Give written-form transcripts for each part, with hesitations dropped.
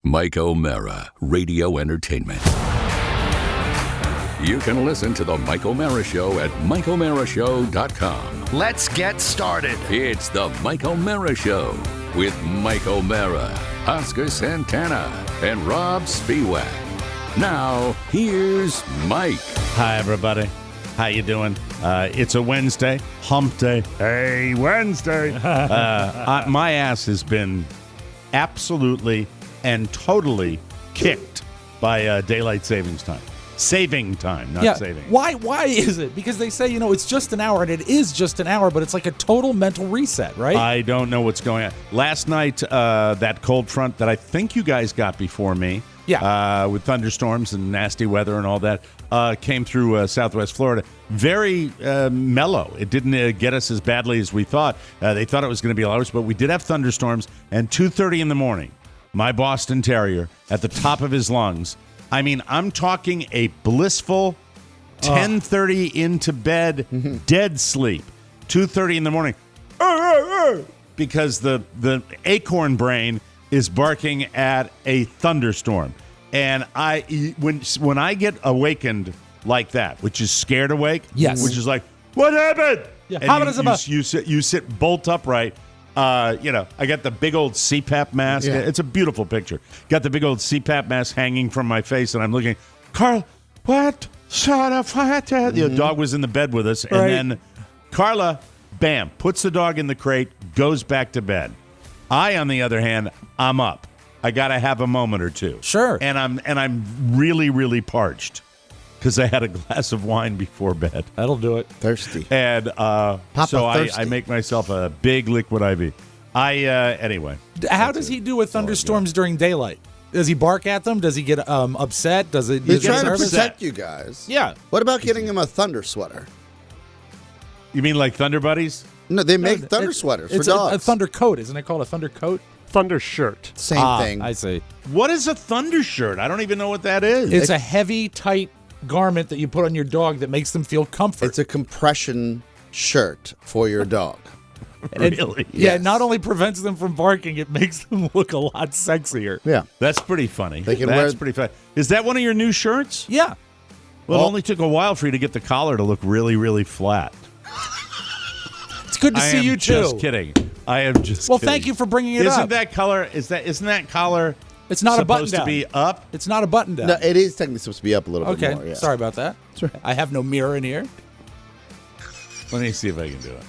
Mike O'Mara, Radio Entertainment. You can listen to The Mike O'Mara Show at MikeO'MaraShow.com. Let's get started. It's The Mike O'Mara Show with Mike O'Mara, Oscar Santana, and Robb Spiewak. Now, here's Mike. Hi, everybody. How you doing? It's a Wednesday, hump day. Hey, Wednesday. My ass has been absolutely and totally kicked by daylight savings time. Saving time, not saving. Why is it? Because they say, it's just an hour, and it is just an hour, but it's like a total mental reset, right? I don't know what's going on. Last night, that cold front that I think you guys got before me, with thunderstorms and nasty weather and all that, came through southwest Florida. Very mellow. It didn't get us as badly as we thought. They thought it was going to be a lot worse, but we did have thunderstorms, and 2:30 in the morning, my Boston Terrier, at the top of his lungs, I mean, I'm talking a blissful 10:30 into bed, dead sleep, 2:30 in the morning, because the acorn brain is barking at a thunderstorm. And when I get awakened like that, which is scared awake, yes, which is like, what happened? Yeah. And you sit bolt upright. I got the big old CPAP mask. Yeah. It's a beautiful picture. Got the big old CPAP mask hanging from my face, and I'm looking, Carl, what? Shut up. The dog was in the bed with us, and then Carla, bam, puts the dog in the crate, goes back to bed. I, on the other hand, I'm up. I got to have a moment or two. Sure. And I'm really, really parched because I had a glass of wine before bed. That'll do it. Thirsty. And so I make myself a big liquid IV. Anyway. How does he do with thunderstorms during daylight? Does he bark at them? Does he get upset? He's trying to protect you guys. Yeah. What about getting him a thunder sweater? You mean like Thunder Buddies? No, they make thunder sweaters for dogs. It's a thunder coat. Isn't it called a thunder coat? Thunder shirt. Same thing. I see. What is a thunder shirt? I don't even know what that is. It's a heavy, tight garment that you put on your dog that makes them feel comfort. It's a compression shirt for your dog. Really? Yeah, it not only prevents them from barking, it makes them look a lot sexier. Yeah. That's pretty funny. That's pretty funny. Is that one of your new shirts? Yeah. Well, it only took a while for you to get the collar to look really, really flat. It's good to see you, too. Just kidding. I am just Well, kidding. thank you for bringing it up. Isn't that collar It's not a button supposed down. to be up? It's not a button down. No, it is technically supposed to be up a little bit more. Okay, Yeah. sorry about that. That's right. I have no mirror in here. Let me see if I can do it.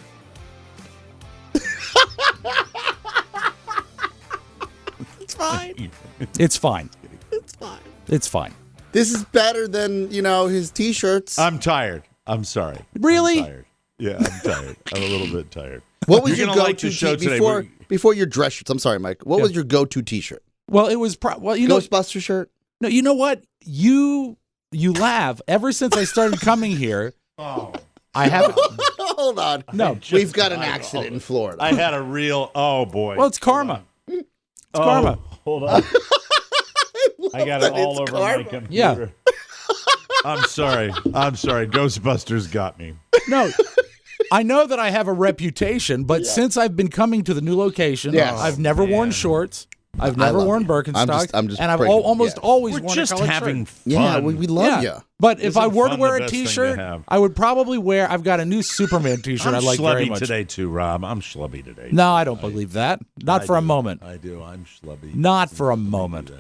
It's fine. It's fine. It's fine. It's fine. This is better than, his T-shirts. I'm tired. I'm sorry. Really? I'm tired. Yeah, I'm tired. I'm a little bit tired. What was You're your gonna go-to like the show today. before your dress shirts? I'm sorry, Mike. What was your go-to T-shirt? Well, it was Ghostbuster shirt? No, you know what? You laugh. Ever since I started coming here, I haven't. Hold on. No, we've got an accident in Florida. I had a real. Oh boy. Well, it's karma. It's karma. Hold on. I got it all over my computer. Yeah. I'm sorry. Ghostbusters got me. No, I know that I have a reputation, but since I've been coming to the new location, I've never worn shorts. I've never worn Birkenstocks, and I've almost always We're worn just a colored having shirt. fun. Yeah, we love you. But if I were to fun wear the a best thing to T-shirt, have? I would probably wear. I've got a new Superman T-shirt I like very much. I'm schlubby today too, Rob. I'm schlubby today. No, I don't believe that. Not for a moment. I do. I'm schlubby. Not for a moment.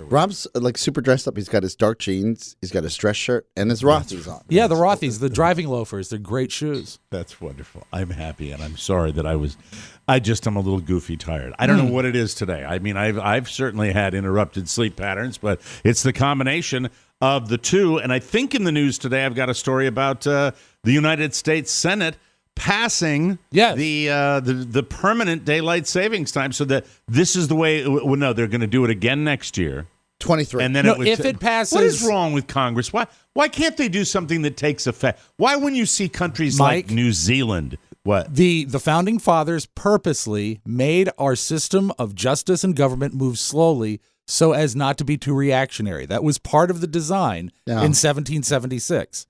Rob's super dressed up. He's got his dark jeans, he's got his dress shirt, and his Rothy's on. Yeah, the Rothy's, the driving loafers. They're great shoes. That's wonderful. I'm happy, and I'm sorry that I'm a little goofy tired. I don't know what it is today. I mean, I've certainly had interrupted sleep patterns, but it's the combination of the two. And I think in the news today, I've got a story about the United States Senate passing the permanent daylight savings time, so that this is the way. Well, no, they're going to do it again next year. 23. And then if it passes, what is wrong with Congress? Why can't they do something that takes effect? Why, when you see countries like New Zealand, what the founding fathers purposely made our system of justice and government move slowly so as not to be too reactionary. That was part of the design in 1776.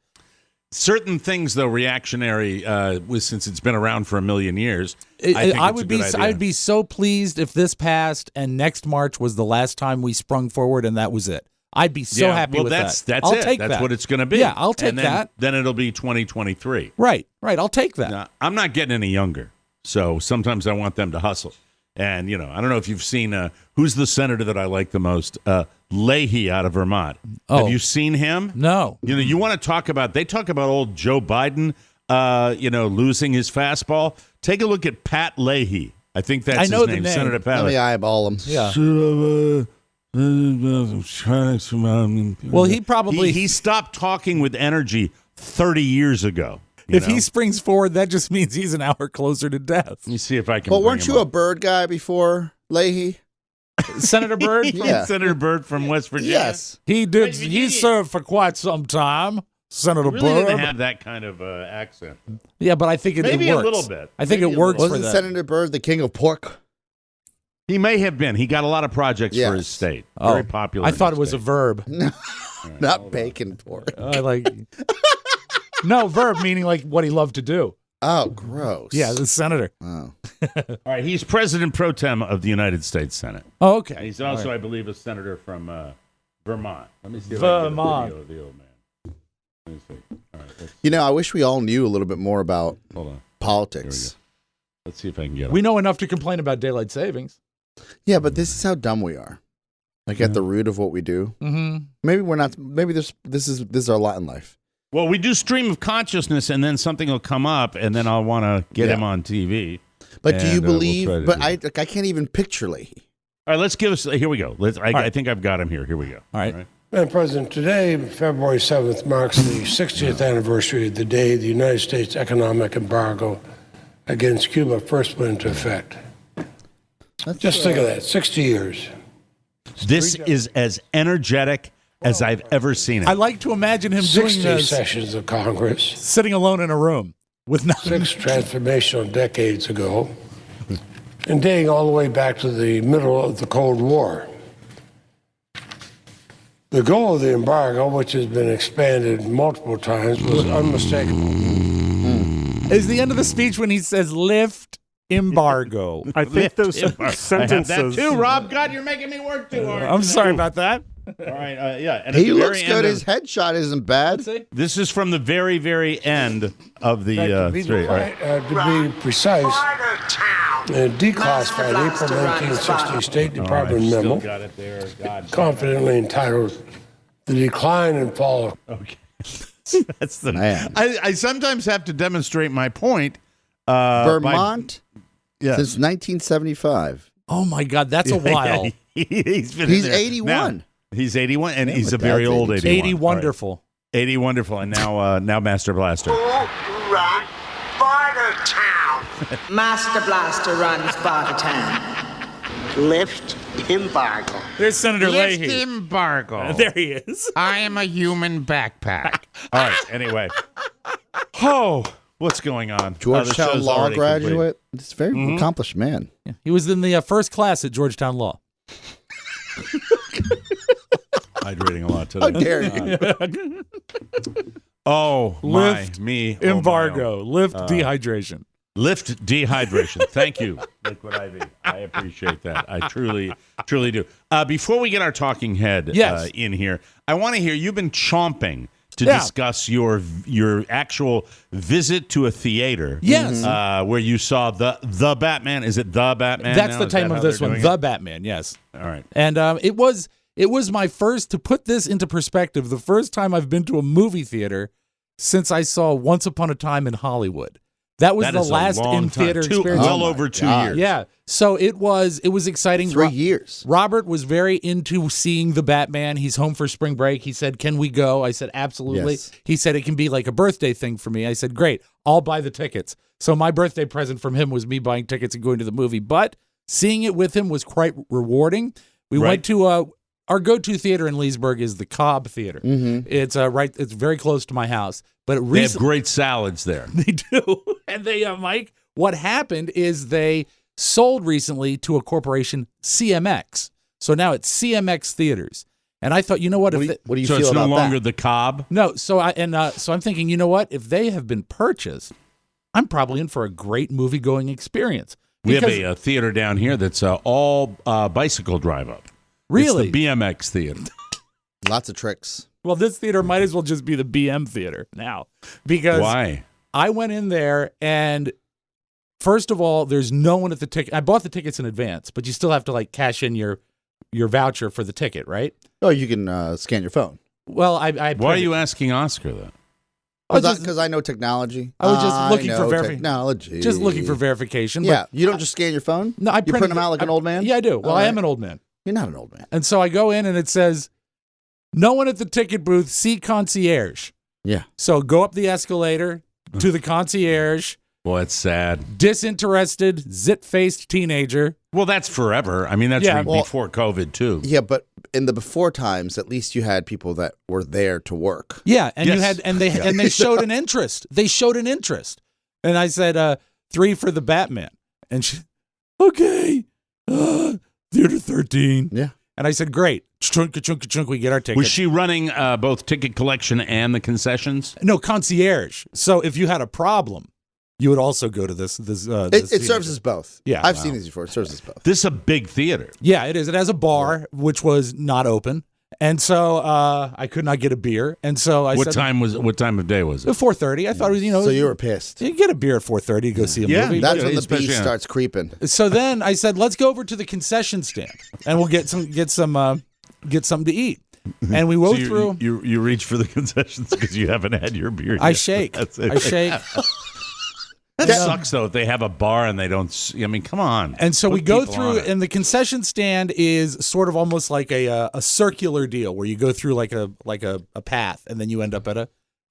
certain things, though, reactionary, since it's been around for a million years. I'd be so pleased if this passed and next March was the last time we sprung forward and that was it. I'd be so happy with that. I'll take that. That's what it's going to be. Yeah, I'll take that. Then it'll be 2023. Right. I'll take that. Now, I'm not getting any younger, so sometimes I want them to hustle. And, I don't know if you've seen, who's the senator that I like the most? Leahy out of Vermont. Oh. Have you seen him? No. You want to talk about, they talk about old Joe Biden, losing his fastball. Take a look at Pat Leahy. I think that's his name, Senator Pat. Let me eyeball him. Yeah. Well, he stopped talking with energy 30 years ago. If he springs forward, that just means he's an hour closer to death. Let me see if I can. Well, weren't you a Bird guy before, Leahy? Senator Bird? Yeah. Senator Bird from West Virginia. Yes. He did. He served for quite some time. Senator Bird didn't have that kind of accent. Yeah, but I think it maybe works. A little bit. I think it works for that. Wasn't Senator Bird the king of pork? He may have been. He got a lot of projects for his state. Very popular. I thought it was a verb. Not bacon pork. No, verb meaning like what he loved to do. Oh, gross. Yeah, the senator. Oh. All right, he's president pro tem of the United States Senate. Oh, okay. And he's also, I believe, a senator from Vermont. Let me see if Vermont. I can get a video of the old man. Let me see. All right, I wish we all knew a little bit more about politics. Let's see if I can get it. We know enough to complain about daylight savings. Yeah, but this is how dumb we are. Like at the root of what we do. Mm-hmm. Maybe we're not. Maybe this is our lot in life. Well, we do stream of consciousness, and then something will come up, and then I'll want to get him on TV. But do you believe? I can't even picture Leahy. All right, let's give us. Here we go. I think I've got him here. Here we go. All right. Madam President, today, February 7th, marks the 60th anniversary of the day the United States economic embargo against Cuba first went into effect. Just think of that, 60 years. This is as energetic as I've ever seen it. I like to imagine him doing 60 this, sessions of Congress. sitting alone in a room with nothing. 6 transformational decades ago, and dating all the way back to the middle of the Cold War. The goal of the embargo, which has been expanded multiple times, was unmistakable. Is the end of the speech when he says lift embargo? I think those sentences. I have that too, Rob. God, you're making me work too hard. I'm sorry about that. All right, yeah. And He looks good. His headshot isn't bad. This is from the very, very end of the three. All right. To be precise, declassified April 1960 State Department memo, Got it there. God. confidently entitled "The Decline and Fall." Okay. That's the Man. I sometimes have to demonstrate my point. Vermont Yeah. since 1975. Oh my God, that's a while. He's 81. Now, he's 81, and he's my a very dad's old 82. 81. 80 wonderful. All right. 80 wonderful, and now Master Blaster. Run Bartertown. Master Blaster runs Bartertown. Lift embargo. There's Senator Leahy. embargo. There he is. I am a human backpack. All right. Anyway. Oh, what's going on? Georgetown the law already graduate. It's a very accomplished man. Yeah, he was in the first class at Georgetown Law. Hydrating a lot today. How dare you? Oh, Lift me. Embargo. Lift dehydration. Lift dehydration. Thank you, Liquid IV. I appreciate that. I truly, truly do. Before we get our talking head in here, I want to hear, you've been chomping to discuss your actual visit to a theater. Yes. Where you saw the Batman. Is it the Batman? That's now? the Is time that of how this they're one. doing The it? Batman, yes. All right. And it was my first, to put this into perspective, the first time I've been to a movie theater since I saw Once Upon a Time in Hollywood. That was the last in-theater experience. Well over 2 years. Yeah. So it was exciting. 3 years. Robert was very into seeing the Batman. He's home for spring break. He said, "Can we go?" I said, "Absolutely." Yes. He said, "It can be like a birthday thing for me." I said, "Great. I'll buy the tickets." So my birthday present from him was me buying tickets and going to the movie. But seeing it with him was quite rewarding. We went to our go-to theater in Leesburg is the Cobb Theater. Mm-hmm. It's it's very close to my house. But They have great salads there. They do. And they, Mike, what happened is they sold recently to a corporation, CMX. So now it's CMX Theaters. And I thought, you know what? What If do you, they- what do you So feel it's no about longer that? the Cobb. no, so I'm thinking, you know what? If they have been purchased, I'm probably in for a great movie going experience. We have Because- a theater down here that's all bicycle drive up. Really? It's the BMX theater. Lots of tricks. Well, this theater might as well just be the BM theater now, because Why? I went in there and first of all, there's no one at the ticket. I bought the tickets in advance, but you still have to like cash in your voucher for the ticket, right? Oh, you can scan your phone. Well, I Why are you asking Oscar that? Because I know technology. I was just looking for technology. just looking for verification. Yeah, but you don't just scan your phone. no, I you print them out like an old man. Yeah, I do. Well, All I am right. an old man, You're not an old man. and so I go in and it says, "No one at the ticket booth. See concierge." Yeah. So go up the escalator to the concierge. Boy, it's sad. Disinterested, zit-faced teenager. Well, that's forever. I mean, that's Yeah, well- before COVID, too. Yeah, but in the before times, at least you had people that were there to work. Yeah, and you Yes. had and they showed an interest. They showed an interest. And I said, 3 for the Batman. And she, okay, theater 13. Yeah. And I said, great. Chunk, we get our tickets. Was she running both ticket collection and the concessions? No, concierge. So if you had a problem, you would also go to this. It theater. serves as both. Yeah. I've seen these before. It serves as both. This is a big theater. Yeah, it is. It has a bar, which was not open. And so I could not get a beer. And so I What said, time of day was it? 4:30. I thought it was, So you were pissed. you get a beer at 4:30 to go see a Yeah, movie. That's when the especially beast on- starts creeping. So then I said, let's go over to the concession stand and we'll get something to eat. And we go So through. You reach for the concessions because you haven't had your beer yet. I shake. That's it. I shake. That sucks, though, if they have a bar and they don't. I mean, come on. And so Put we go people through, on it. and the concession stand is sort of almost like a circular deal where you go through like a path, and then you end up at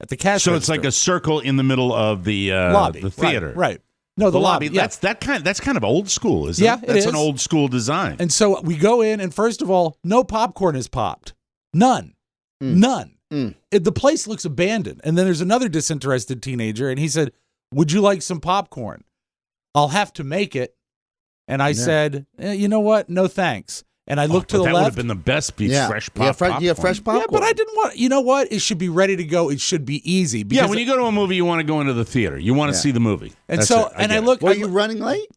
the cash. So it's register. like a circle in the middle of the lobby, the theater. Right. No, the lobby. Yeah. That's kind of old school, isn't Yeah, it? it That's is. an old school design. And so we go in, and first of all, no popcorn is popped. None. None. The place looks abandoned. And then there's another disinterested teenager, and he said, "Would you like some popcorn? I'll have to make it." And I said, you know what? No, thanks. And I looked to the that would have left. been the best beef fresh Yeah, popcorn. yeah, fresh popcorn. Yeah, but I didn't want. You know what? It should be ready to go. It should be easy. Yeah, Because when you go to a movie, you want to go into the theater. You want to see the movie. and That's so it. and get I it. look. Were you running late?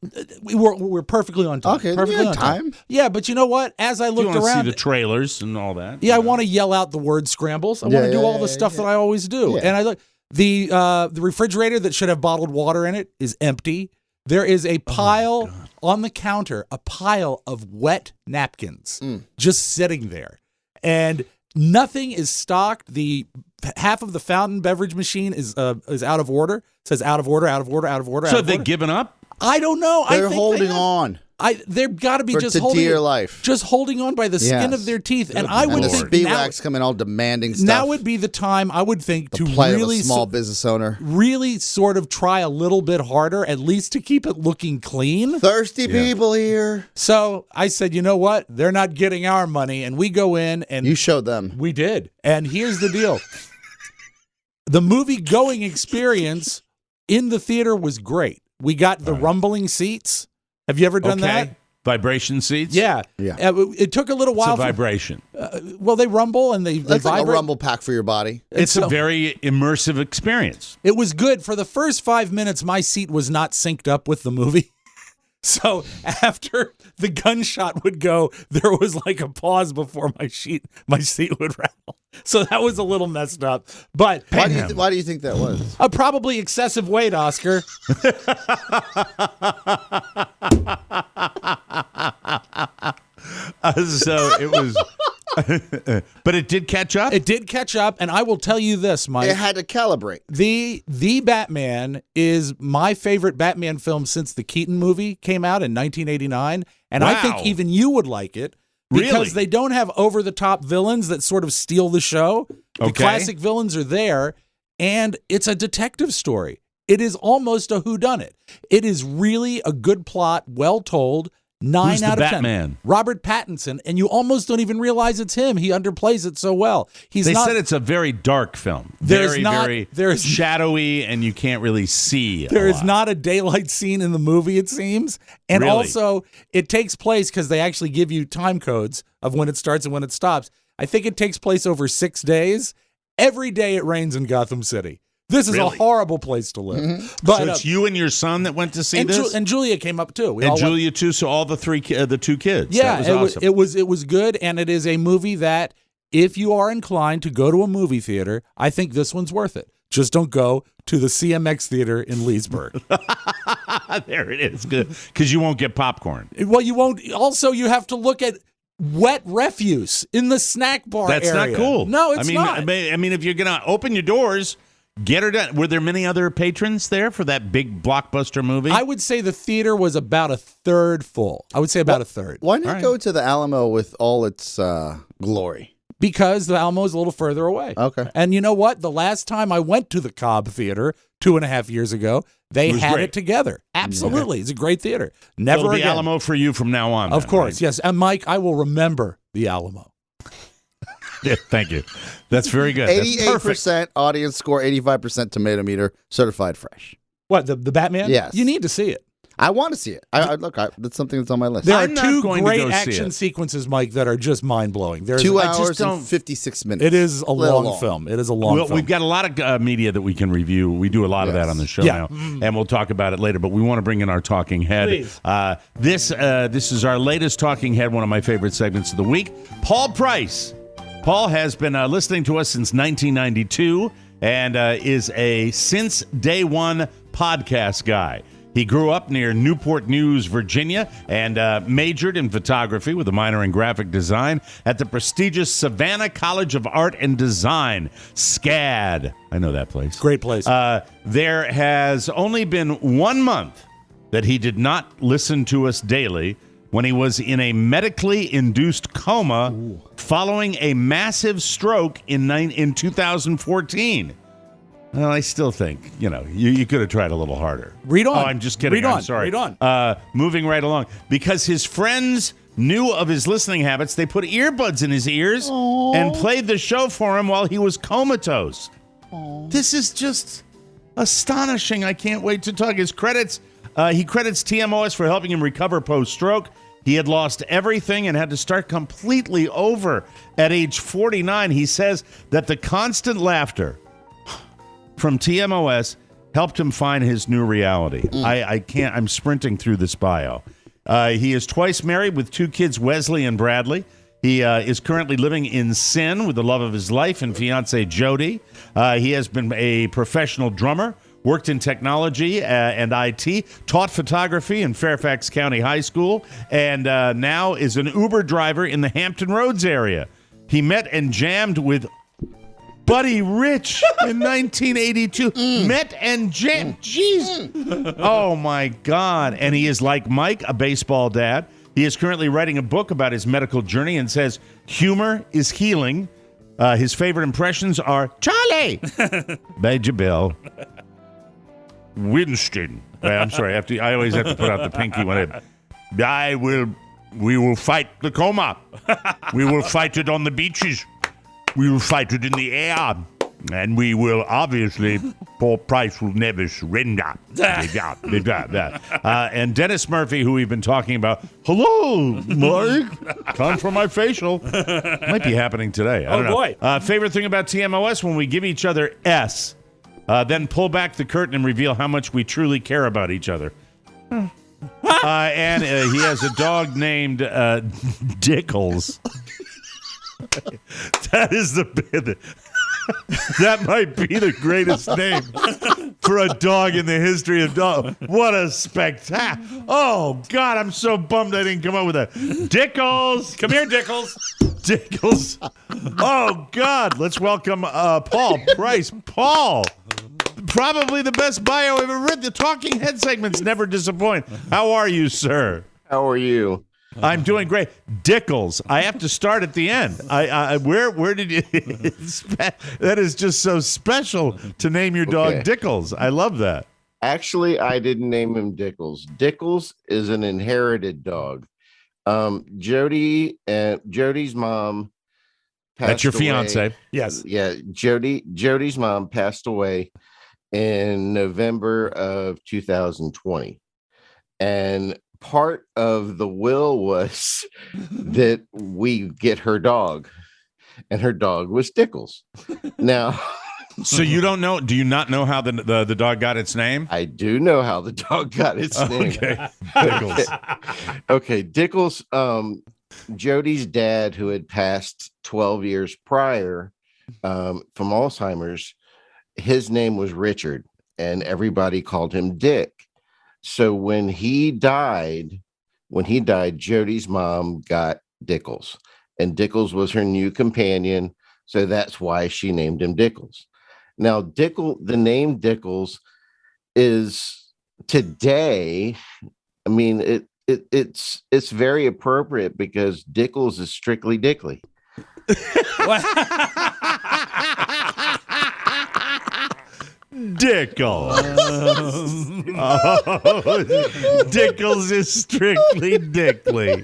We're perfectly on time. Okay, you perfectly had on time. Yeah, but you know what? As I You looked want to see around, the trailers and all that. yeah, I want to yell out the word scrambles. I want to do all the stuff that I always do. Yeah. And I look the refrigerator that should have bottled water in it is empty. There is a pile on the counter, a pile of wet napkins just sitting there. And nothing is stocked. The half of the fountain beverage machine is out of order. It says out of order, out of order, out of order. So out of they've order. given up? I don't know. They're I think holding they have. on. They've got to be For just to holding dear life. just holding on by the skin Yes. of their teeth. And I And would the think Speedwax coming all demanding stuff. now would be the time I would think the to plight really of a small business owner. really sort of try a little bit harder, at least to keep it looking clean. Thirsty people here. So I said, you know what? They're not getting our money. And we go in and You showed them. we did. And here's the deal. The movie going experience in the theater was great. We got the rumbling seats. Have you ever done that? Vibration seats? Yeah. Yeah. It took a little It's a while. vibration. Well, they rumble and they That's like a vibrate. rumble pack for your body. It's so- a very immersive experience. It was good. For the first 5 minutes, my seat was not synced up with the movie. So after the gunshot would go, there was like a pause before my seat would rattle. So that was a little messed up. But Why do you think that was? probably excessive weight, Oscar. So it was, but it did catch up. It did catch up, and I will tell you this, Mike. It had to calibrate. The Batman is my favorite Batman film since the Keaton movie came out in 1989, and I think Wow. even you would like it because Really? they don't have over-the-top villains that sort of steal the show. The Okay. classic villains are there, and it's a detective story. It is almost a whodunit. It is really a good plot, well told. 9 Who's the out of 10. Batman? Robert Pattinson, and you almost don't even realize it's him. He underplays it so well. He's They not. said it's a very dark film. There's Very, not- very there's- shadowy, and you can't really see. There a is lot. not a daylight scene in the movie, it seems. And Really? also, it takes place because they actually give you time codes of when it starts and when it stops. I think it takes place over 6 days. Every day it rains in Gotham City. This is a horrible place to live. But So it's you and your son that went to see this? And Julia came up too. And Julia too, so all the the two kids. Yeah, that was awesome. it was good, and it is a movie that if you are inclined to go to a movie theater, I think this one's worth it. Just don't go to the CMX Theater in Leesburg. There it is. Good. Because you won't get popcorn. Well, you won't. Also, you have to look at wet refuse in the snack bar That's area. not cool. No, it's not. I mean, if you're going to open your doors, get her done. Were there many other patrons there for that big blockbuster movie? I would say the theater was about a third full. I would say about a third. Why not go to the Alamo with all its glory? Because the Alamo is a little further away. Okay. And you know what? The last time I went to the Cobb Theater 2.5 years ago, they had it together. Absolutely. It's a great theater. Never It'll be again. Alamo for you from now on. Of course, yes. And Mike, I will remember the Alamo. Yeah, thank you. That's very good. That's 88% audience score, 85% tomato meter, certified fresh. What, the Batman? Yes. You need to see it. I want to see it. That's something that's on my list. There are I'm not two going to great go see action it. sequences, Mike, that are just mind-blowing. 2 I just hours don't- and 56 minutes. It is a Little long film. It is a long film. We've got a lot of media that we can review. We do a lot of that on the show now, and we'll talk about it later. But we want to bring in our talking head. Please. This is our latest talking head, one of my favorite segments of the week. Paul Price. Paul has been listening to us since 1992 and is a since day one podcast guy. He grew up near Newport News, Virginia, and majored in photography with a minor in graphic design at the prestigious Savannah College of Art and Design, SCAD. I know that place. Great place. There has only been 1 month that he did not listen to us daily when he was in a medically induced coma following a massive stroke in 2014. Well, I still think, you could have tried a little harder. Read on. Oh, I'm just kidding. Read on. I'm sorry. Read on. Moving right along. Because his friends knew of his listening habits, they put earbuds in his ears and played the show for him while he was comatose. This is just astonishing. I can't wait to talk. He credits TMOS for helping him recover post-stroke. He had lost everything and had to start completely over at age 49. He says that the constant laughter from TMOS helped him find his new reality. I can't. I'm sprinting through this bio. He is twice married with 2 kids, Wesley and Bradley. He is currently living in Sin with the love of his life and fiancee Jody. He has been a professional drummer, worked in technology and IT, taught photography in Fairfax County High School, and now is an Uber driver in the Hampton Roads area. He met and jammed with Buddy Rich in 1982. Met and jammed. Jeez. Oh, my God. And he is like Mike, a baseball dad. He is currently writing a book about his medical journey and says humor is healing. His favorite impressions are Charlie, Major Bill, Winston. I'm sorry. I always have to put out the pinky when we will fight the coma. We will fight it on the beaches. We will fight it in the air. And we will, obviously, Paul Price will never surrender. And Dennis Murphy, who we've been talking about. Hello, Mike. Time for my facial. Might be happening today. I don't know. Boy. Favorite thing about TMOS, when we give each other S, then pull back the curtain and reveal how much we truly care about each other. And he has a dog named Dickles. That is that might be the greatest name for a dog in the history of dogs. What a spectacle. Oh, God, I'm so bummed I didn't come up with that. Dickles. Come here, Dickles. Dickles. Oh, God. Let's welcome Paul Price. Paul. Probably the best bio I've ever written. The talking head segments never disappoint. How are you, sir? How are you? I'm doing great. Dickles. I have to start at the end. Where did you? That is just so special to name your dog Dickles. I love that. Actually, I didn't name him Dickles. Dickles is an inherited dog. Jody's mom passed That's your away. fiance. Yes. Yeah, Jody's mom passed away in November of 2020. And part of the will was that we get her dog. and her dog was Dickles. Now, So you don't know? Do you not know how the dog got its name? I do know how the dog got its name. Okay, Dickles. Okay, Dickles. Jody's dad, who had passed 12 years prior from Alzheimer's, his name was Richard, and everybody called him Dick. So when he died, Jody's mom got Dickles, and Dickles was her new companion. So that's why she named him Dickles. Now, the name Dickles is today, I mean, it's very appropriate because Dickles is strictly Dickly. Dickles. Dickles is strictly Dickly.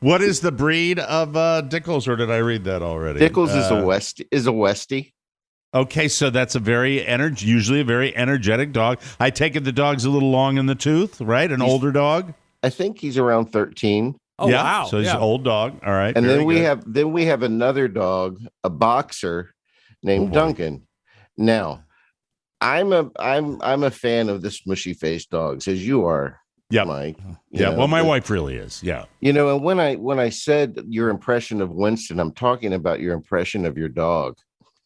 What is the breed of Dickles, or did I read that already? Dickles is a Westie. Okay, so that's usually a very energetic dog. I take it the dog's a little long in the tooth, right? An older dog. I think he's around 13. Oh, yeah, wow. so he's an old dog. All right. And then we good. have another dog, a boxer named Duncan. Now, I'm a fan of the smushy faced dogs, as you are, Mike. Yeah. Well, my wife really is. Yeah. And when I said your impression of Winston, I'm talking about your impression of your dog.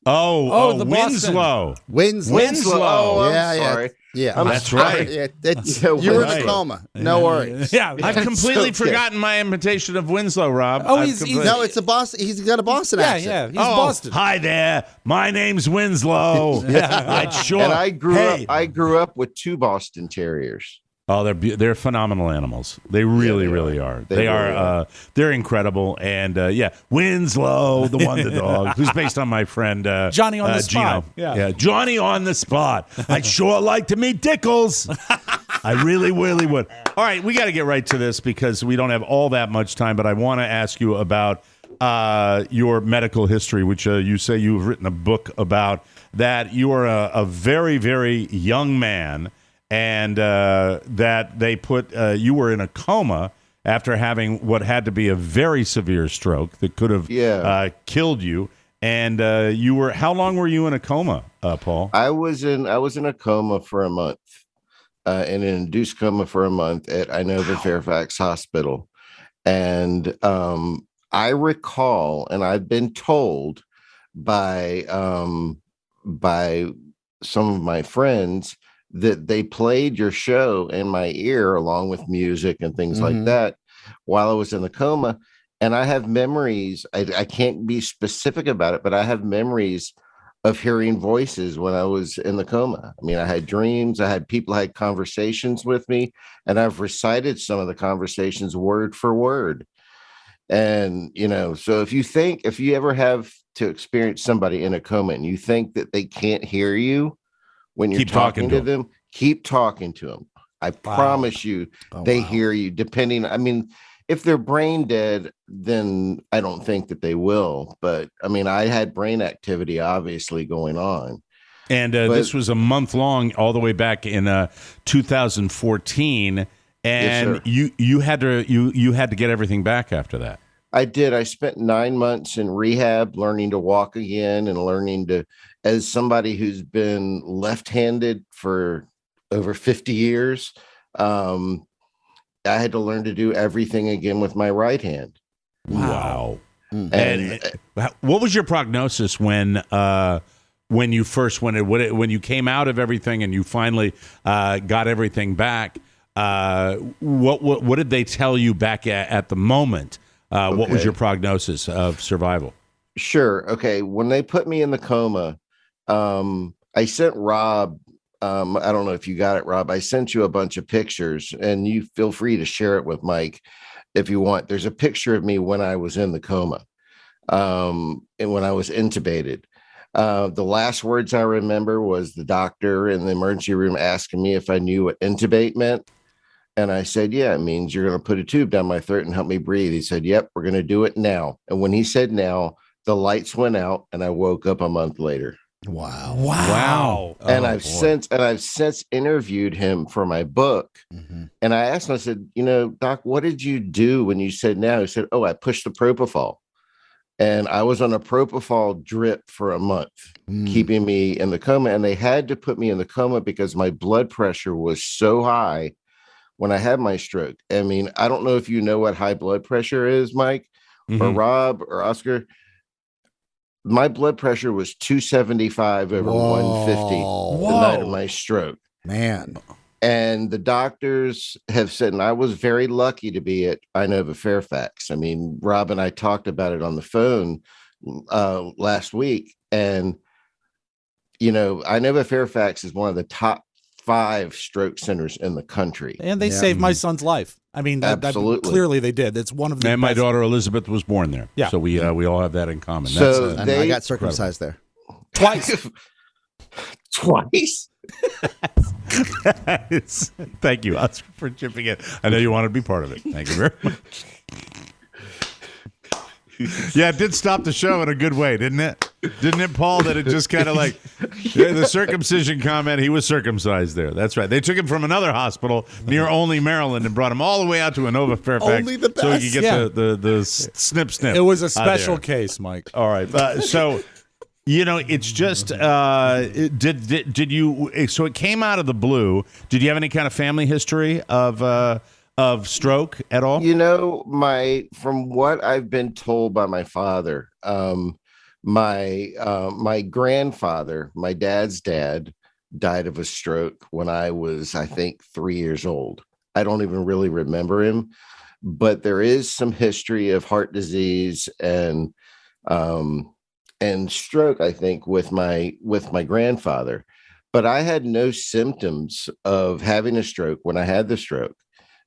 Oh, the Winslow. Winslow. Oh, I'm Yeah, sorry. Yeah, That's right. You were in a coma. No worries. Yeah, I've completely forgotten my imitation of Winslow, Rob. Oh, he's No, it's a Boston. He's got a Boston accent. Yeah, he's Boston. Hi there. My name's Winslow. I'd sure. And I grew up with 2 Boston Terriers. Oh, they're phenomenal animals. They really are. They are. They're incredible. And Winslow, the wonder dog, who's based on my friend Johnny on the spot. Gino. Yeah, Johnny on the spot. I'd sure like to meet Dickles. I really would. All right, we got to get right to this because we don't have all that much time. But I want to ask you about your medical history, which you say you've written a book about. That you are a very, very young man. And that they put you were in a coma after having what had to be a very severe stroke that could have killed you. And you were how long were you in a coma, Paul? I was in a coma for a month, in an induced coma for a month at Fairfax Hospital, and I recall, and I've been told by some of my friends, that they played your show in my ear along with music and things like that while I was in the coma. And I have memories. I can't be specific about it, but I have memories of hearing voices when I was in the coma. I mean, I had dreams. I had people had conversations with me, and I've recited some of the conversations word for word. And, so if you ever have to experience somebody in a coma and you think that they can't hear you, when you're talking to them, keep talking to them. I promise you, they hear you. If they're brain dead, then I don't think that they will. But I had brain activity obviously going on. And this was a month long, all the way back in 2014. And yes, you had to get everything back after that. I did. I spent 9 months in rehab, learning to walk again and learning to, as somebody who's been left-handed for over 50 years, I had to learn to do everything again with my right hand. Wow. And what was your prognosis when you first when you came out of everything and you finally got everything back? What did they tell you back at the moment? What was your prognosis of survival? Sure. Okay. When they put me in the coma, I sent Robb. I don't know if you got it, Robb. I sent you a bunch of pictures, and you feel free to share it with Mike if you want. There's a picture of me when I was in the coma, and when I was intubated. The last words I remember was the doctor in the emergency room asking me if I knew what intubate meant. And I said, yeah, it means you're going to put a tube down my throat and help me breathe. He said, yep, we're going to do it now. And when he said now, the lights went out and I woke up a month later. Wow. And I've since interviewed him for my book. And I asked him, I said, Doc, what did you do when you said now? He said, I pushed the propofol. And I was on a propofol drip for a month, keeping me in the coma. And they had to put me in the coma because my blood pressure was so high when I had my stroke. I mean, I don't know if you know what high blood pressure is, Mike, or Rob, or Oscar. My blood pressure was 275 over 150 the night of my stroke. Man. And the doctors have said, and I was very lucky to be at Inova Fairfax. I mean, Rob and I talked about it on the phone last week. And, you know, Inova Fairfax is one of the top 5 stroke centers in the country. And they saved my son's life. I mean, absolutely. Clearly they did. It's one of the And my daughter Elizabeth was born there. Yeah. So we all have that in common. So That's, I got circumcised there. Twice. Twice? Thank you, Oscar, for chipping in. I know you want to be part of it. Thank you very much. Yeah, it did stop the show in a good way, didn't it? Didn't it, Paul? That it just kind of like the circumcision comment. He was circumcised there. That's right. They took him from another hospital near Olney, Maryland, and brought him all the way out to Inova Fairfax, Only the so he best. could get the snip. It was a special case, Mike. All right, so. You know, it's just did you? So it came out of the blue. Did you have any kind of family history of stroke at all? You know, from what I've been told by my father, my grandfather, my dad's dad, died of a stroke when I was, I think, 3 years old. I don't even really remember him, but there is some history of heart disease and stroke, I think, with my grandfather. But I had no symptoms of having a stroke when I had the stroke.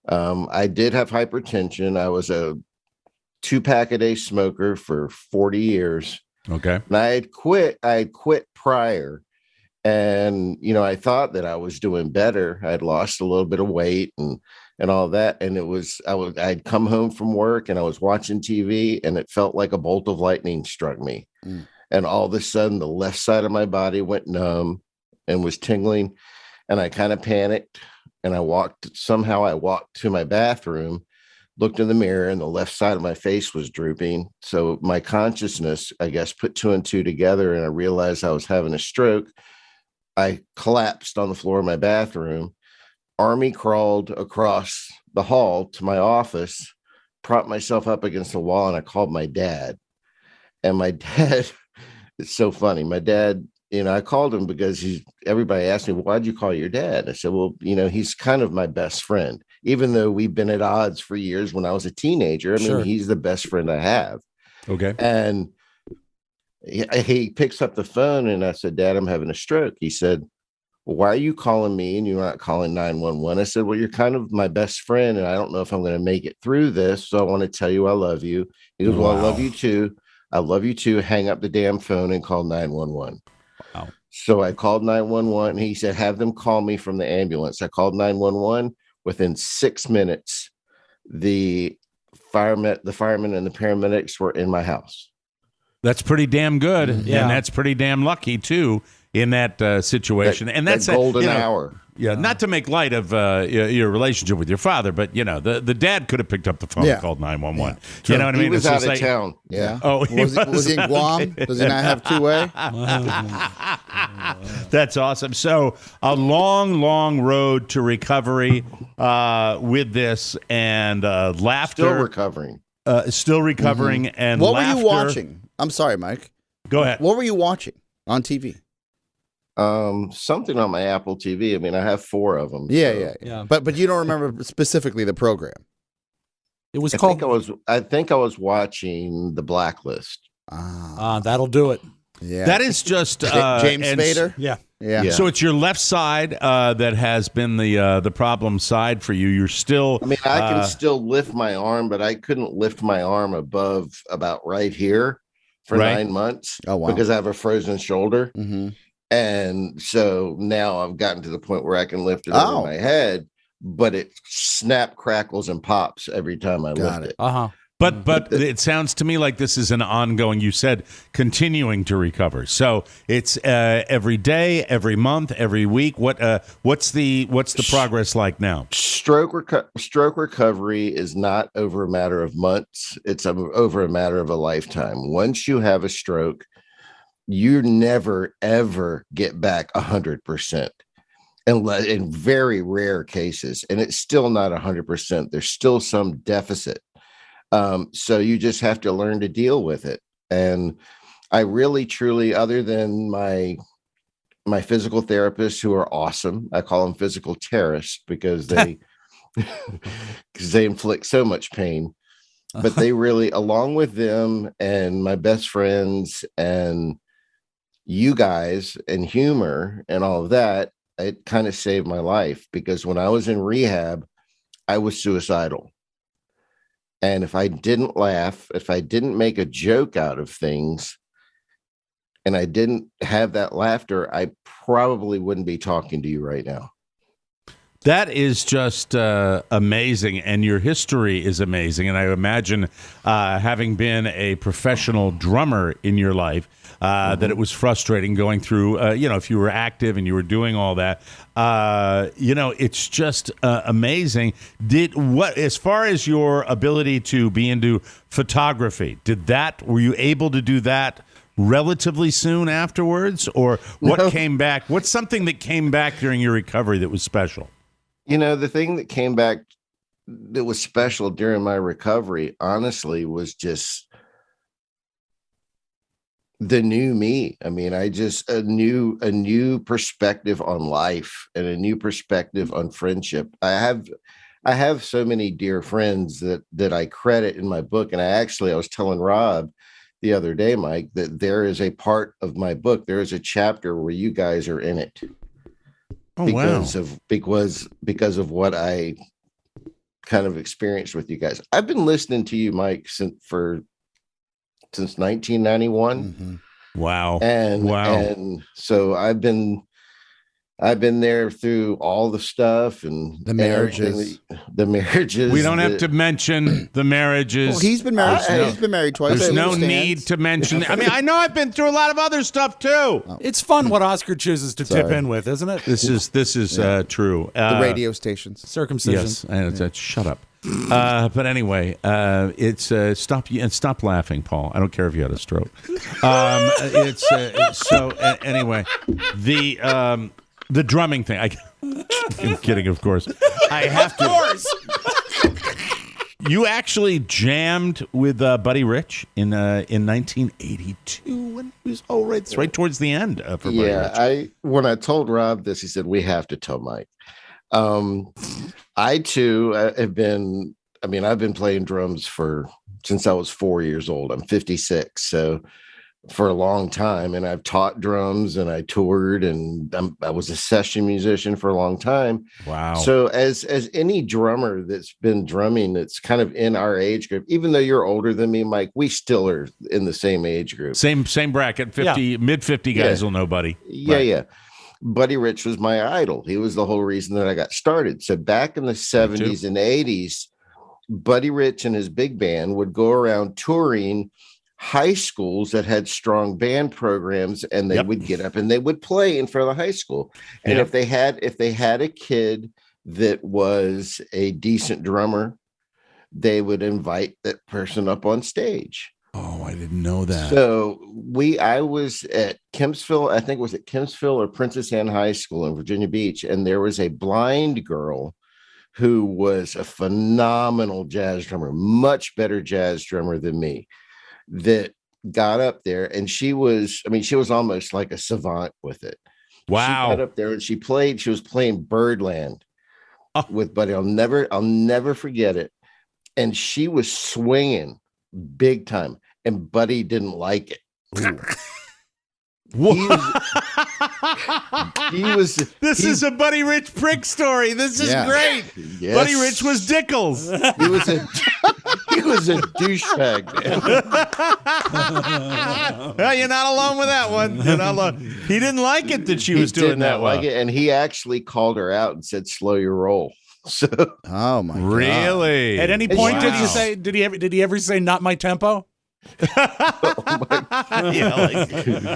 I did have hypertension. I was a 2-pack-a-day smoker for 40 years. Okay. And I had quit prior. And, you know, I thought that I was doing better. I had lost a little bit of weight and all that. And I'd come home from work and I was watching TV and it felt like a bolt of lightning struck me. And all of a sudden the left side of my body went numb and was tingling. And I kind of panicked and I walked to my bathroom, looked in the mirror, and the left side of my face was drooping. So my consciousness, I guess, put 2 and 2 together and I realized I was having a stroke. I collapsed on the floor of my bathroom, army crawled across the hall to my office, propped myself up against the wall, and I called my dad. And my dad, it's so funny. My dad, you know, I called him because everybody asked me, why'd you call your dad? I said, well, you know, he's kind of my best friend, even though we've been at odds for years when I was a teenager. I mean, he's the best friend I have. Okay. And he picks up the phone and I said, Dad, I'm having a stroke. He said, well, why are you calling me and you're not calling 911? I said, well, you're kind of my best friend and I don't know if I'm going to make it through this. So I want to tell you I love you. He goes, well, I love you too. I love you too. Hang up the damn phone and call 911. Wow. So I called 911. He said, have them call me from the ambulance. I called 911. Within 6 minutes, the firemen and the paramedics were in my house. That's pretty damn good. Yeah. And that's pretty damn lucky, too, in that situation. And that's that golden hour. Yeah, not to make light of your relationship with your father, but, you know, the dad could have picked up the phone and called 911. Yeah. You know what I mean? He was out of town. Yeah. Oh, was he in Guam? Does he not have two-way? That's awesome. So a long, long road to recovery with this and laughter. Still recovering. And what laughter. were you watching? I'm sorry, Mike. Go ahead. What were you watching on TV? Something on my Apple TV. I mean, I have 4 of them. Yeah. But you don't remember specifically the program. It was I think I was watching The Blacklist. That'll do it. Yeah. That is just James Spader. Yeah. So it's your left side that has been the problem side for you. You're still. I mean, I can still lift my arm, but I couldn't lift my arm above about right here for 9 months. Oh, wow. Because I have a frozen shoulder. Mm-hmm. And so now I've gotten to the point where I can lift it over my head, but it snap, crackles, and pops every time I lift it. But it sounds to me like this is an ongoing. You said continuing to recover. So it's every day, every month, every week. What's the progress like now? Stroke recovery is not over a matter of months. It's over a matter of a lifetime. Once you have a stroke, you never ever get back 100%. In very rare cases, and it's still not 100%. There's still some deficit. So you just have to learn to deal with it. And I really, truly, other than my physical therapists who are awesome, I call them physical terrorists because they inflict so much pain. But they really, along with them and my best friends and you guys and humor and all of that, it kind of saved my life, because when I was in rehab, I was suicidal. And if I didn't laugh, if I didn't make a joke out of things, and I didn't have that laughter, I probably wouldn't be talking to you right now. That is just amazing, and your history is amazing. And I imagine, having been a professional drummer in your life, that it was frustrating going through. If you were active and you were doing all that, it's just amazing. As far as your ability to be into photography, were you able to do that relatively soon afterwards, or what came back? What's something that came back during your recovery that was special? The thing that came back that was special during my recovery, honestly, was just the new me. I mean, a new perspective on life and a new perspective on friendship. I have so many dear friends that I credit in my book. And I was telling Robb the other day, Mike, that there is a part of my book, there is a chapter where you guys are in it. Because of what I kind of experienced with you guys. I've been listening to you, Mike, since 1991. Mm-hmm. Wow. And so I've been there through all the stuff and the marriages. The marriages. We don't have to mention the marriages. Well, he's been married. He's been married twice. There's no need to mention. I mean, I know I've been through a lot of other stuff too. Oh. It's fun what Oscar chooses to tip in with, isn't it? This is true. The radio stations, circumcision. Yes, shut up. But anyway, it's stop laughing, Paul. I don't care if you had a stroke. Anyway, the drumming thing. I'm kidding, of course. I have to. Of course. You actually jammed with Buddy Rich in 1982 when he was it's right towards the end for Buddy Rich. When I told Robb this, he said we have to tell Mike. I too have been. I mean, I've been playing drums since I was 4 years old. I'm 56, so for a long time, and I've taught drums and I toured, and I was a session musician for a long time. Wow. So as any drummer that's been drumming, that's kind of in our age group, even though you're older than me, Mike, we still are in the same age group. Same bracket, 50, mid 50 guys will know Buddy. Yeah, right. Yeah. Buddy Rich was my idol. He was the whole reason that I got started. So back in the 70s and 80s, Buddy Rich and his big band would go around touring high schools that had strong band programs, and they would get up and they would play in front of the high school. And if they had a kid that was a decent drummer, they would invite that person up on stage. Oh, I didn't know that. So I was at Kempsville, I think it was at Kempsville or Princess Anne High School in Virginia Beach, and there was a blind girl who was a phenomenal jazz drummer, much better jazz drummer than me, that got up there, and she was almost like a savant with it. Wow. She got up there and she was playing Birdland with Buddy. I'll never forget it. And she was swinging big time, and Buddy didn't like it. This is a Buddy Rich prick story. This is great. Yes. Buddy Rich was Dickles. He was a douchebag, man. Well, you're not alone with that one. You're not alone. He didn't like it that she was doing that well. Like it, and he actually called her out and said, "Slow your roll." So, Oh my God. Really? At any point, Wow. did he ever say not my tempo?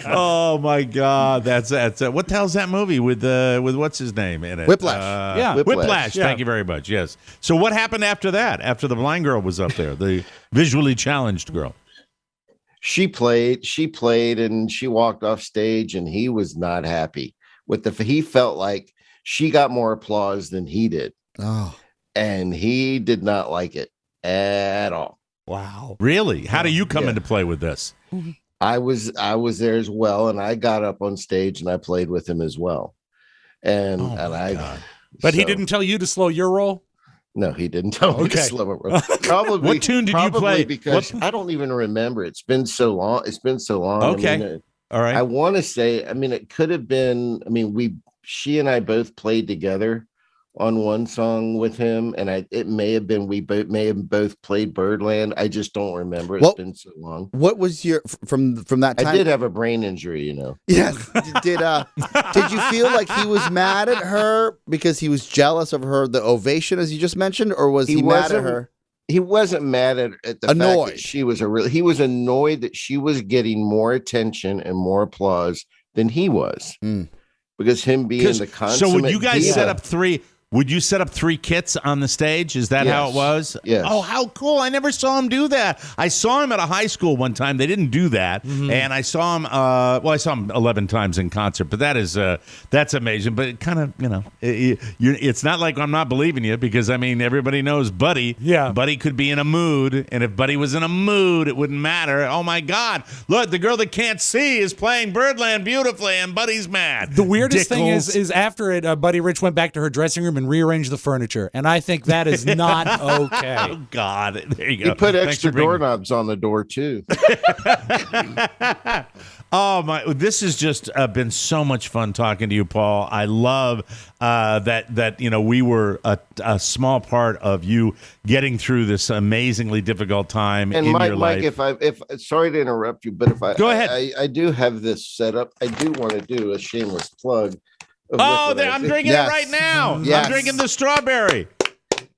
Oh my God, that's what the hell's that movie with what's his name in it? Whiplash. Yeah. Whiplash. Yeah. Thank you very much. Yes. So what happened after that? After the blind girl was up there, the visually challenged girl. she played and she walked off stage, and he was not happy with he felt like she got more applause than he did, Oh. and he did not like it at all. Wow. Really? How do you come Yeah. into play with this? I was there as well, and I got up on stage and I played with him as well. And Oh, my I God. But he so- didn't tell you to slow your roll? No, he didn't tell me to Okay. slow it roll. Probably. What tune did you probably play? Because I don't even remember. It's been so long. Okay. I mean, All right. I want to say. I mean, it could have been. I mean, she and I both played together on one song with him, and it may have been may have both played Birdland. I just don't remember. It's Well, been so long. What was your from that time? I did have a brain injury, you know. Yes. Did you feel like he was mad at her because he was jealous of her the ovation as you just mentioned, or was he mad at her? He wasn't mad at the fact Annoyed. that she was he was annoyed that she was getting more attention and more applause than he was. Mm. Because him being the consummate So would you guys diva- set up three? Would you set up three kits on the stage? Is that how it Yes. was? Yes. Oh, how cool. I never saw him do that. I saw him at a high school one time. They didn't do that. And I saw him, I saw him 11 times in concert, but that's amazing. But it kind of, it's not like I'm not believing you because, I mean, everybody knows Buddy. Yeah. Buddy could be in a mood. And if Buddy was in a mood, it wouldn't matter. Oh, my God. Look, the girl that can't see is playing Birdland beautifully, and Buddy's mad. The weirdest thing Dickles. is after it, Buddy Rich went back to her dressing room and rearranged the furniture, and I think that is not okay. Oh, God. There you go. He put Thanks extra for bringing- doorknobs on the door too. Oh my! This has just been so much fun talking to you, Paul. I love that we were a small part of you getting through this amazingly difficult time And in Mike, your life. if sorry to interrupt you, but if I Go ahead. I do have this set up. I do want to do a shameless plug. Of Oh, Liquid I'm IV. drinking Yes. it right now. Yes. I'm drinking the strawberry.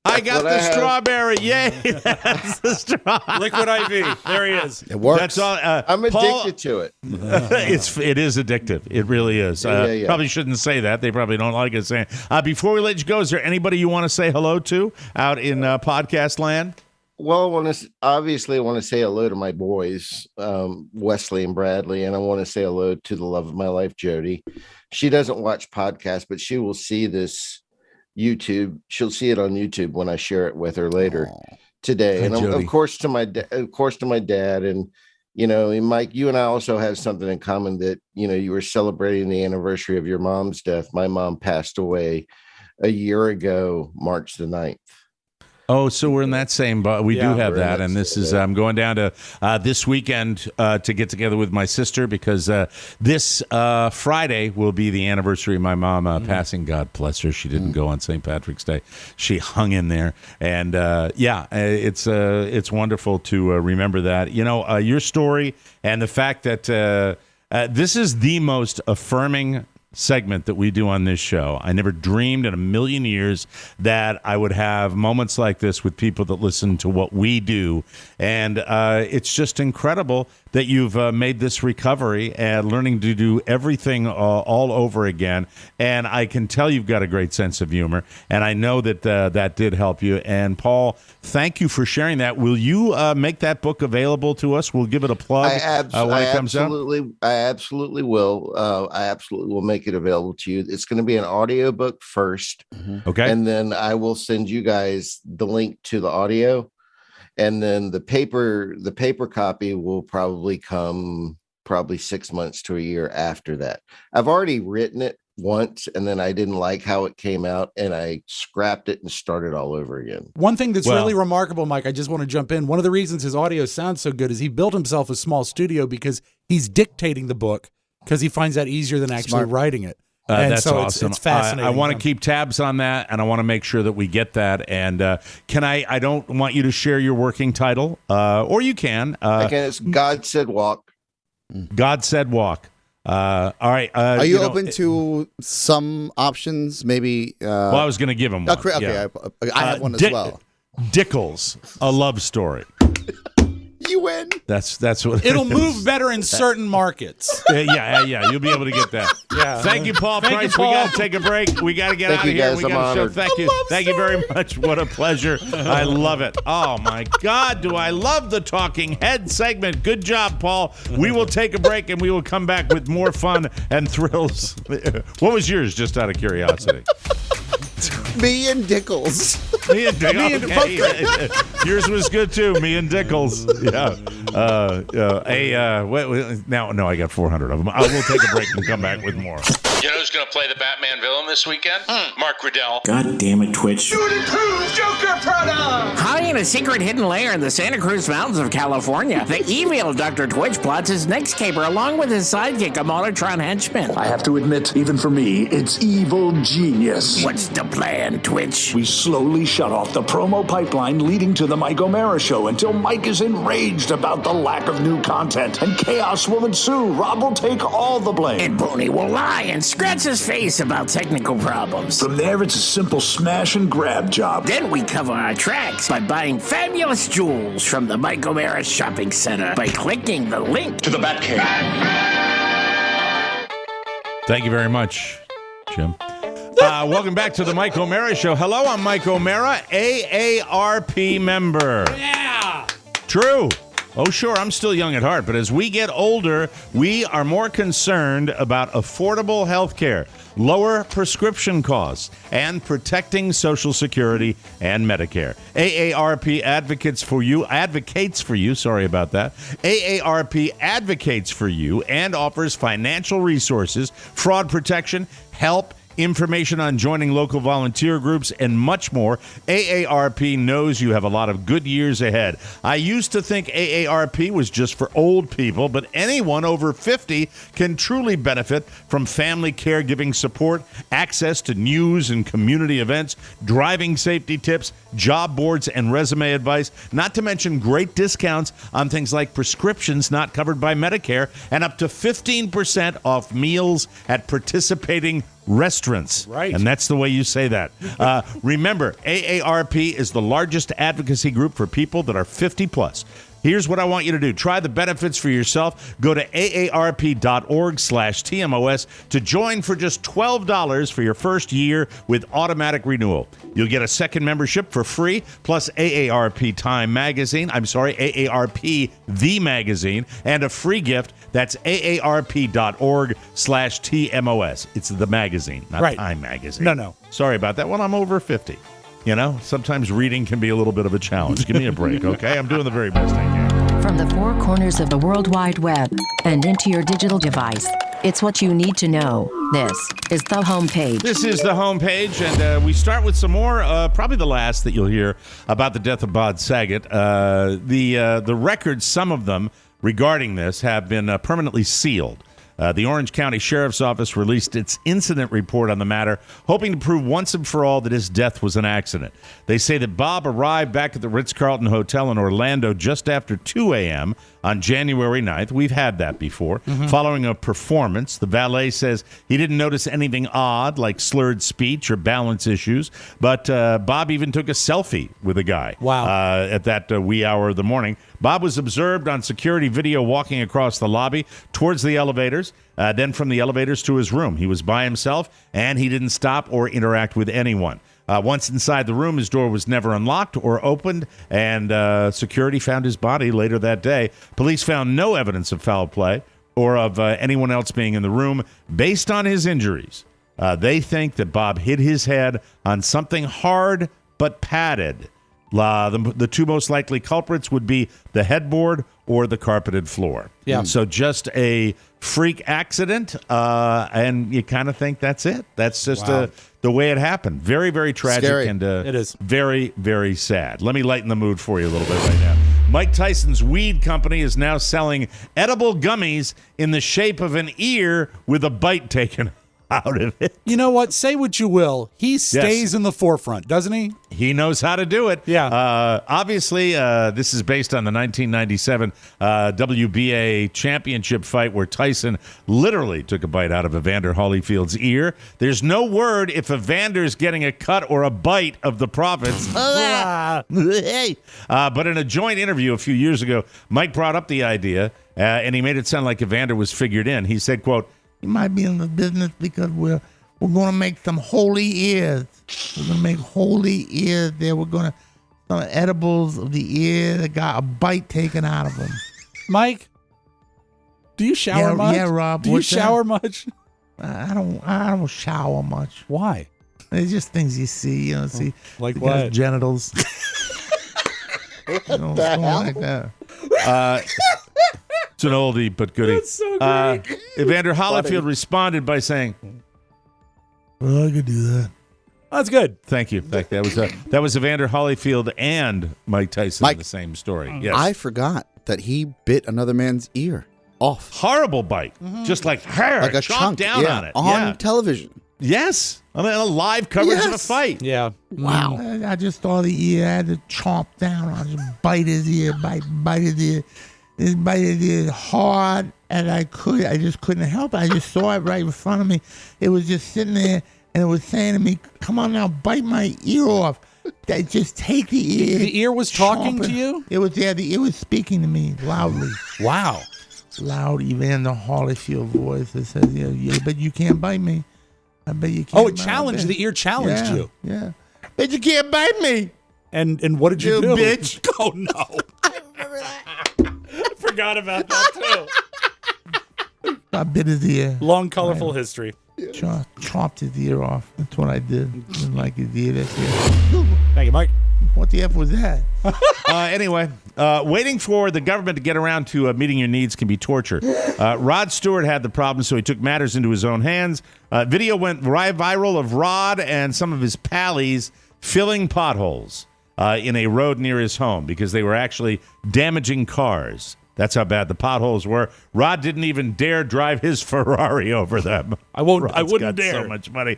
I got what I the have. strawberry. Yay! That's the straw. Liquid IV. There he is. It works. That's all. I'm Paul- addicted to it. it is addictive. It really is. Yeah. Probably shouldn't say that. They probably don't like us saying. Before we let you go, is there anybody you want to say hello to out in podcast land? Well, I want to say hello to my boys, Wesley and Bradley, and I want to say hello to the love of my life, Jody. She doesn't watch podcasts, but she will see this YouTube. She'll see it on YouTube when I share it with her later today. Hi, And Jody. of course to my dad, and Mike, you and I also have something in common that you were celebrating the anniversary of your mom's death. My mom passed away a year ago, March the 9th. Oh, so we're in that same, but we do Yeah, have we're in that, that and this same is boat. I'm going down to this weekend to get together with my sister because this Friday will be the anniversary of my mom passing. God bless her. She didn't go on St. Patrick's Day. She hung in there, and it's wonderful to remember that. Your story and the fact that this is the most affirming segment that we do on this show. I never dreamed in a million years that I would have moments like this with people that listen to what we do. And it's just incredible that you've made this recovery and learning to do everything all over again. And I can tell you've got a great sense of humor. And I know that that did help you. And Paul, thank you for sharing that. Will you make that book available to us? We'll give it a plug when it comes out. I absolutely will. I absolutely will make it available to you. It's going to be an audio book first. Okay. And then I will send you guys the link to the audio. And then the paper copy will probably come 6 months to a year after that. I've already written it once, and then I didn't like how it came out, and I scrapped it and started all over again. One thing that's Well- really remarkable, Mike, I just want to jump in. One of the reasons his audio sounds so good is he built himself a small studio because he's dictating the book because he finds that easier than actually Smart. writing it. And That's so awesome. It's fascinating. I want to keep tabs on that, and I want to make sure that we get that. And I don't want you to share your working title, or you can. Again, it's God Said Walk. God Said Walk. All right. Are you open to some options? Maybe. Well, I was going to give him one. Okay. Yeah. I have one as well. Dickles, A Love Story. You win. That's what It'll move better in certain markets. Yeah. You'll be able to get that. Yeah. Thank you, Paul Price. We got to take a break. We got to get out of here. Guys, We got to show. Thank you very much. What a pleasure. I love it. Oh my God, do I love the talking head segment? Good job, Paul. We will take a break and we will come back with more fun and thrills. What was yours, just out of curiosity? Me and Dickles. Me and Dickles. Okay. Yours was good too. Me and Dickles. Yeah. No, I got 400 of them. I will take a break and come back with more. You know who's going to play the Batman villain this weekend? Mark Riddell. God damn it, Twitch. Hiding in a secret hidden lair in the Santa Cruz Mountains of California, the evil Dr. Twitch plots his next caper along with his sidekick, a Monotron henchman. I have to admit, even for me, it's evil genius. What's the plan, Twitch? We slowly shut off the promo pipeline leading to the Mike O'Mara show until Mike is enraged about the lack of new content, and chaos will ensue. Rob will take all the blame. And Booney will lie and scratch his face about technical problems. From there, it's a simple smash and grab job. Then we cover our tracks by buying fabulous jewels from the Mike O'Mara Shopping Center by clicking the link To the Batcave. Thank you very much, Jim. Welcome back to the Mike O'Mara Show. Hello, I'm Mike O'Mara, AARP member. Yeah. True. Oh, sure, I'm still young at heart, but as we get older, we are more concerned about affordable health care, lower prescription costs, and protecting Social Security and Medicare. AARP advocates for you. AARP advocates for you and offers financial resources, fraud protection, help, information on joining local volunteer groups, and much more. AARP knows you have a lot of good years ahead. I used to think AARP was just for old people, but anyone over 50 can truly benefit from family caregiving support, access to news and community events, driving safety tips, job boards, and resume advice, not to mention great discounts on things like prescriptions not covered by Medicare, and up to 15% off meals at participating restaurants. Right. And that's the way you say that. Remember, AARP is the largest advocacy group for people that are 50 plus. Here's what I want you to do. Try the benefits for yourself. Go to aarp.org/TMOS to join for just $12 for your first year with automatic renewal. You'll get a second membership for free, plus AARP Time Magazine. AARP The Magazine, and a free gift. That's aarp.org/TMOS. It's the magazine, not Right. Time Magazine. No. Sorry about that. Well, I'm over 50. You know, sometimes reading can be a little bit of a challenge. Give me a break, okay? I'm doing the very best I can. From the four corners of the World Wide Web and into your digital device, it's what you need to know. This is the homepage. This is the homepage, and we start with some more, probably the last that you'll hear about the death of Bob Saget. The records, some of them regarding this, have been permanently sealed. The Orange County Sheriff's Office released its incident report on the matter, hoping to prove once and for all that his death was an accident. They say that Bob arrived back at the Ritz-Carlton Hotel in Orlando just after 2 a.m. on January 9th. We've had that before. Following a performance, the valet says he didn't notice anything odd like slurred speech or balance issues, but Bob even took a selfie with a guy. Wow. At that wee hour of the morning. Bob was observed on security video walking across the lobby towards the elevators, then from the elevators to his room. He was by himself, and he didn't stop or interact with anyone. Once inside the room, his door was never unlocked or opened, and security found his body later that day. Police found no evidence of foul play or of anyone else being in the room. Based on his injuries, they think that Bob hit his head on something hard but padded. The two most likely culprits would be the headboard or the carpeted floor. Yeah. So just a freak accident, and you kind of think that's it. That's just the way it happened. Very, very tragic. Scary. And It is. very, very sad. Let me lighten the mood for you a little bit right now. Mike Tyson's weed company is now selling edible gummies in the shape of an ear with a bite taken out of it. You know what? Say what you will. He stays in the forefront, doesn't he? He knows how to do it. Yeah. Obviously, this is based on the 1997 WBA championship fight where Tyson literally took a bite out of Evander Holyfield's ear. There's no word if Evander's getting a cut or a bite of the profits. But in a joint interview a few years ago, Mike brought up the idea, and he made it sound like Evander was figured in. He said, quote, "You might be in the business because we're going to make some holy ears. We're going to make holy ears there. We're going to some edibles of the ear that got a bite taken out of them." Mike, do you shower much? Yeah, Rob. Do you shower much? I don't shower much. Why? It's just things you see. You know, see like the what? guy's genitals. What the hell? Like that. It's an oldie but goodie. That's so great. Evander Holyfield responded by saying, "Well, I could do that." That's good. Thank you. That was Evander Holyfield and Mike Tyson in the same story. Yes. I forgot that he bit another man's ear off. Horrible bite. Just like hair. Like a chomp chunk down on it. on television. Yes. I mean, a live coverage of a Yes. fight. Yeah. Wow. I just saw the ear. I had to chomp down. I just bite his ear, bite his ear. Just bite his ear hard, and I just couldn't help it. I just saw it right in front of me. It was just sitting there, and it was saying to me, "Come on now, bite my ear off." Just take the ear. The ear was talking to you? It was there. The ear was speaking to me loudly. Wow. Loud Evander Holyfield voice that says, "Yeah, but you can't bite me. I bet you can't." Oh, it challenged. The ear challenged you. Yeah. Bet you can't bite me. And what did you do? Bitch. Oh, no. I remember that. I forgot about that, too. I bit his ear. Long, colorful history. Chopped his ear off. That's what I did. Didn't like his ear. That's it. Thank you, Mike. What the F was that? Anyway, waiting for the government to get around to meeting your needs can be torture. Rod Stewart had the problem, so he took matters into his own hands. Video went viral of Rod and some of his pallies filling potholes in a road near his home because they were actually damaging cars. That's how bad the potholes were. Rod didn't even dare drive his Ferrari over them. I wouldn't got dare. So much money.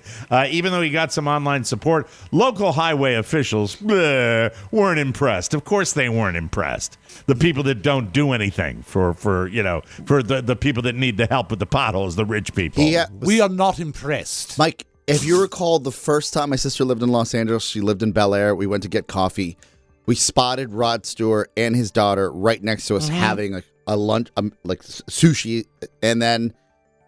Even though he got some online support, local highway officials weren't impressed. Of course they weren't impressed. The people that don't do anything for the people that need the help with the potholes, the rich people. We are not impressed. Mike, if you recall the first time my sister lived in Los Angeles, she lived in Bel Air, we went to get coffee. We spotted Rod Stewart and his daughter right next to us having a lunch, like sushi. And then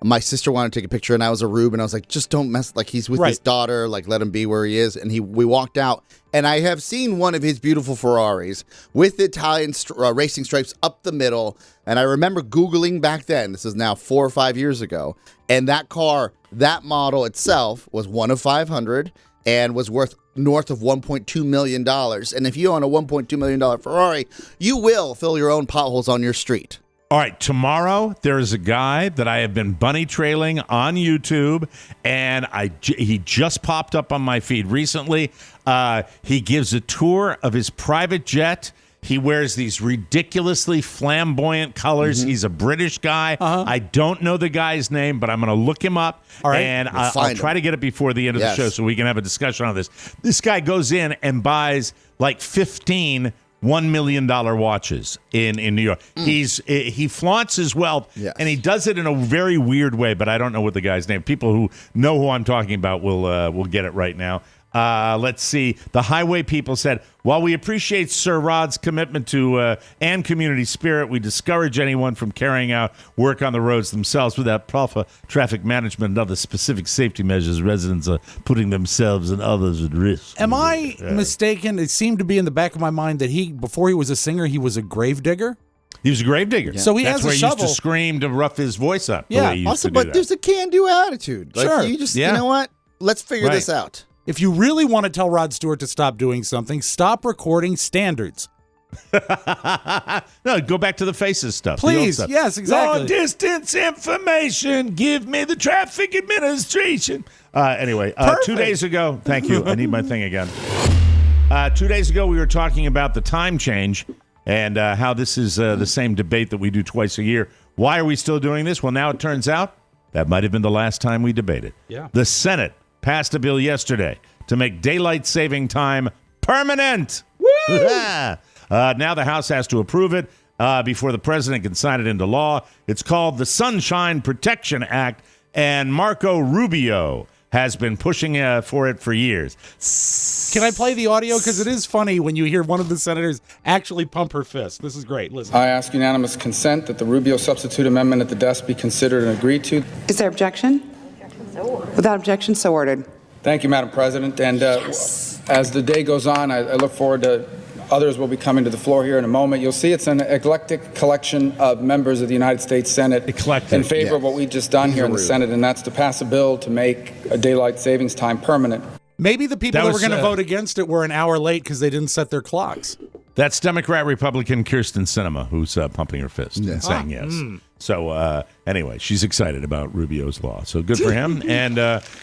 my sister wanted to take a picture, and I was a rube, and I was like, just don't mess. Like, he's with his daughter. Like, let him be where he is. And we walked out, and I have seen one of his beautiful Ferraris with Italian racing stripes up the middle. And I remember Googling back then. This is now 4 or 5 years ago. And that car, that model itself, was one of 500 and was worth north of $1.2 million. And if you own a $1.2 million Ferrari, you will fill your own potholes on your street. All right, tomorrow there is a guy that I have been bunny trailing on YouTube, and he just popped up on my feed recently. He gives a tour of his private jet. He wears these ridiculously flamboyant colors. He's a British guy. I don't know the guy's name, but I'm going to look him up. All right. And I'll try to get it before the end of the show so we can have a discussion on this. This guy goes in and buys like 15 $1 million watches in New York. He flaunts his wealth, and he does it in a very weird way, but I don't know what the guy's name. People who know who I'm talking about will get it right now. Let's see. The highway people said, while we appreciate Sir Rod's commitment to and community spirit, we discourage anyone from carrying out work on the roads themselves without proper traffic management and other specific safety measures. Residents are putting themselves and others at risk. Am I mistaken? It seemed to be in the back of my mind that before he was a singer, he was a grave digger. He was a grave digger. So he That's has a where he shovel. used to scream to rough his voice up. Yeah. The way he used Also, to do but that. there's a can-do attitude. Like, Sure. you just, you know what? Let's figure this out. If you really want to tell Rod Stewart to stop doing something, stop recording standards. No, go back to the faces stuff. Please, the old stuff. yes, exactly. Long distance information. Give me the traffic administration. Anyway, 2 days ago, thank you. I need my thing again. 2 days ago, we were talking about the time change and how this is the same debate that we do twice a year. Why are we still doing this? Well, now it turns out That might have been the last time we debated. Yeah. The Senate passed a bill yesterday to make daylight saving time permanent. Woo! Now the House has to approve it before the president can sign it into law. It's called the Sunshine Protection Act, and Marco Rubio has been pushing for it for years. Can I play the audio? Because it is funny when you hear one of the senators actually pump her fist. This is great. Listen. I ask unanimous consent that the Rubio substitute amendment at the desk be considered and agreed to. Is there objection? Without objection, so ordered. Thank you, Madam President. And as the day goes on, I look forward to others will be coming to the floor here in a moment. You'll see it's an eclectic collection of members of the United States Senate in favor of what we've just done here in the Senate, and that's to pass a bill to make a daylight savings time permanent. Maybe the people that were going to vote against it were an hour late because they didn't set their clocks. That's Democrat-Republican Kirsten Sinema who's pumping her fist and saying yes. So anyway, she's excited about Rubio's law. So good for him. And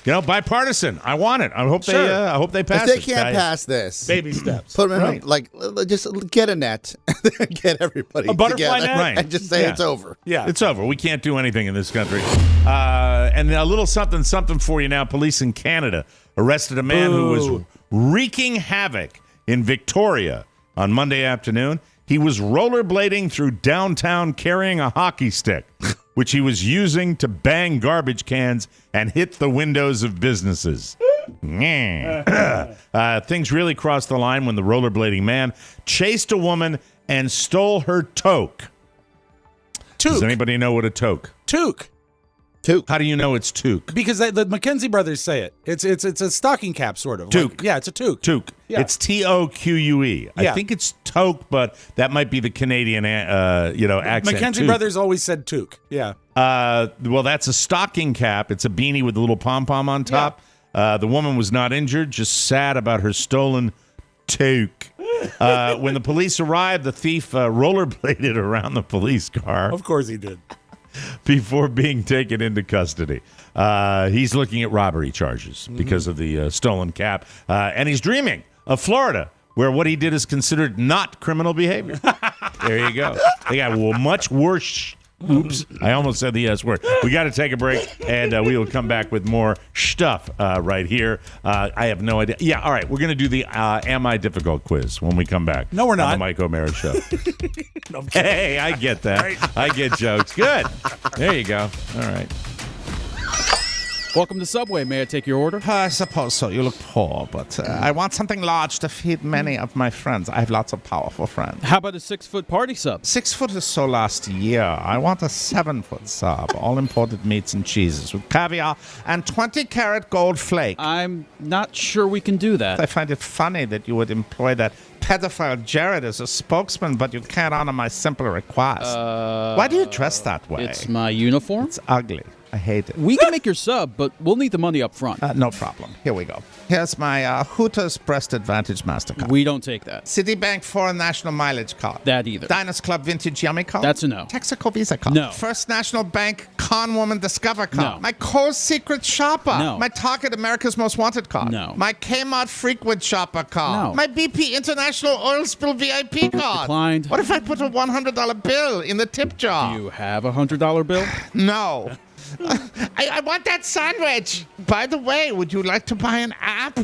bipartisan. I want it. I hope they pass it. If they can't pass this, baby steps. Put them in just get a net, get everybody a butterfly together, net, and just say it's over. Yeah, it's over. We can't do anything in this country. And a little something for you now. Police in Canada arrested a man who was wreaking havoc in Victoria on Monday afternoon. He was rollerblading through downtown carrying a hockey stick, which he was using to bang garbage cans and hit the windows of businesses. Things really crossed the line when the rollerblading man chased a woman and stole her toque. Does anybody know what a toque? Toque. How do you know it's toque? Because the McKenzie brothers say it. It's a stocking cap, sort of. Toque. It's a toque. Toque. Yeah. It's Toque. I think it's toque, but that might be the Canadian, accent. McKenzie toque. brothers always said toque. Yeah. Well, that's a stocking cap. It's a beanie with a little pom-pom on top. Yeah. The woman was not injured, just sad about her stolen toque. When the police arrived, the thief rollerbladed around the police car. Of course he did. Before being taken into custody. He's looking at robbery charges because of the stolen cap. And he's dreaming of Florida, where what he did is considered not criminal behavior. There you go. They got much worse. Oops, I almost said the S word. We got to take a break, and we will come back with more stuff right here. I have no idea. Yeah, all right, we're going to do the Am I Difficult quiz when we come back. No, we're not. On the Mike O'Mara Show. No, hey, I get that. Right. I get jokes. Good. There you go. All right. Welcome to Subway. May I take your order? I suppose so. You look poor, but I want something large to feed many of my friends. I have lots of powerful friends. How about a 6-foot party sub? 6 foot is so last year. I want a 7-foot sub, all imported meats and cheeses with caviar and 20-karat gold flake. I'm not sure we can do that. I find it funny that you would employ that pedophile Jared as a spokesman, but you can't honor my simple request. Why do you dress that way? It's my uniform. It's ugly. I hate it. We can make your sub, but we'll need the money up front. No problem. Here we go. Here's my Hooters Breast Advantage MasterCard. We don't take that. Citibank Foreign National Mileage Card. That either. Diners Club Vintage Yummy Card. That's a no. Texaco Visa Card. No. First National Bank Con Woman Discover Card. No. My Kohl's Secret Shopper. No. My Target America's Most Wanted Card. No. My Kmart Frequent Shopper Card. No. My BP International Oil Spill VIP Card. Declined. What if I put a $100 bill in the tip jar? Do you have a $100 bill? No. I want that sandwich. By the way, would you like to buy an app?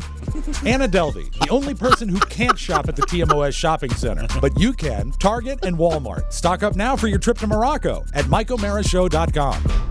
Anna Delvey, the only person who can't shop at the TMOS shopping center, but you can. Target and Walmart. Stock up now for your trip to Morocco at MikeO'MaraShow.com.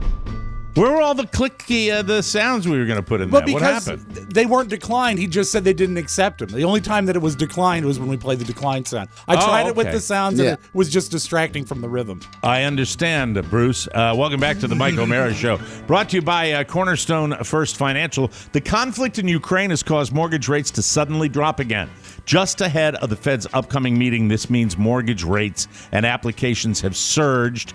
Where were all the clicky, the sounds we were going to put in there? What happened? They weren't declined. He just said they didn't accept them. The only time that it was declined was when we played the decline sound. I tried it with the sounds, and it was just distracting from the rhythm. I understand, Bruce. Welcome back to the Mike O'Mara Show. Brought to you by Cornerstone First Financial. The conflict in Ukraine has caused mortgage rates to suddenly drop again. Just ahead of the Fed's upcoming meeting, this means mortgage rates and applications have surged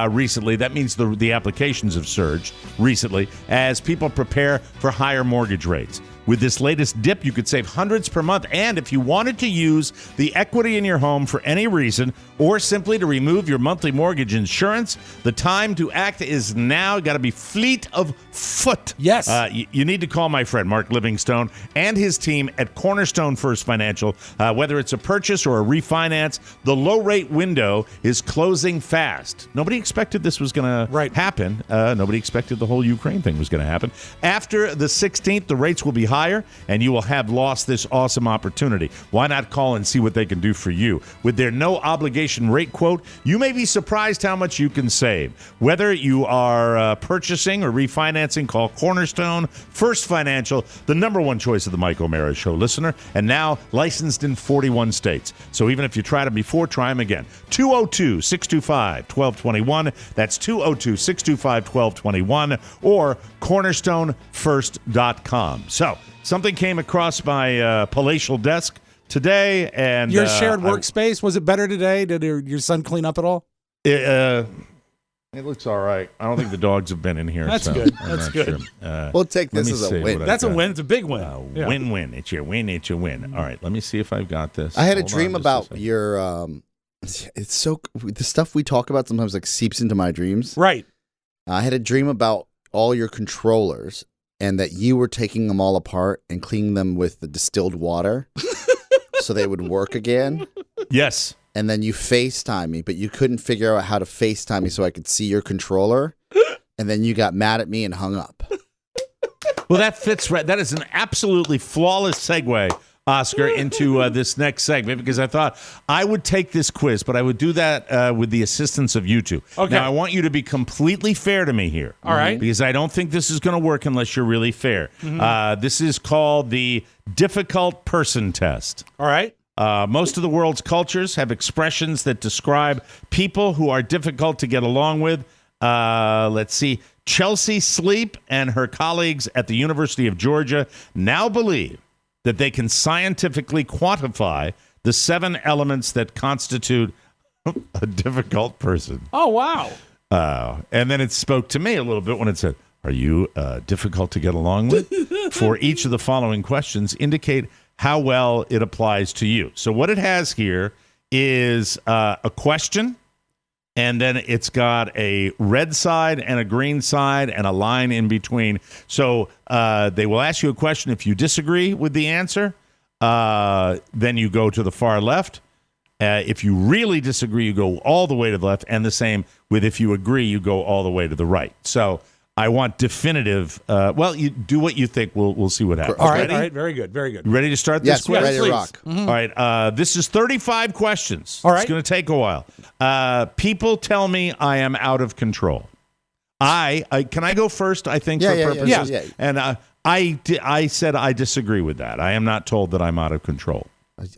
recently. That means the applications have surged recently as people prepare for higher mortgage rates. With this latest dip, you could save hundreds per month. And if you wanted to use the equity in your home for any reason or simply to remove your monthly mortgage insurance, the time to act is now. Got to be fleet of foot. Yes. You need to call my friend Mark Livingstone and his team at Cornerstone First Financial. Whether it's a purchase or a refinance, the low-rate window is closing fast. Nobody expected this was going to happen. Nobody expected the whole Ukraine thing was going to happen. After the 16th, the rates will be higher, and you will have lost this awesome opportunity. Why not call and see what they can do for you? With their no-obligation rate quote, you may be surprised how much you can save. Whether you are purchasing or refinancing, call Cornerstone First Financial, the number one choice of the Mike O'Mara Show listener, and now licensed in 41 states. So even if you tried them before, try them again. 202-625-1221. That's 202-625-1221 or cornerstonefirst.com. So something came across my palatial desk today, and your shared workspace, was it better today? Did your son clean up at all? It looks all right. I don't think the dogs have been in here. That's so good. I'm That's not good. Sure. We'll take this as a win. That's a win. It's a big win. Win-win. It's your win. It's your win. All right. Let me see if I've got this. I had a dream about your. It's so the stuff we talk about sometimes like seeps into my dreams. Right. I had a dream about all your controllers and that you were taking them all apart and cleaning them with the distilled water so they would work again. Yes. And then you FaceTime me, but you couldn't figure out how to FaceTime me so I could see your controller. And then you got mad at me and hung up. Well, that fits right. That is an absolutely flawless segue, Oscar, into this next segment, because I thought I would take this quiz, but I would do that with the assistance of you two. Okay. Now, I want you to be completely fair to me here. All right. Because I don't think this is going to work unless you're really fair. This is called the difficult person test. All right. Most of the world's cultures have expressions that describe people who are difficult to get along with. Let's see. Chelsea Sleep and her colleagues at the University of Georgia now believe that they can scientifically quantify the 7 elements that constitute a difficult person. Oh, wow. And then it spoke to me a little bit when it said, are you difficult to get along with? For each of the following questions, indicate how well it applies to you. So what it has here is a question, and then it's got a red side and a green side and a line in between. So they will ask you a question. If you disagree with the answer, then you go to the far left. If you really disagree, you go all the way to the left. And the same with if you agree, you go all the way to the right. So I want definitive. Well, you do what you think. We'll see what happens. All right. Ready? All right. Very good. Very good. You ready to start this Yes, quiz? ready to please. rock. All right. This is 35 questions. All right. It's going to take a while. People tell me I am out of control. I can I go first? I think for purposes. Yeah. And I said I disagree with that. I am not told that I'm out of control.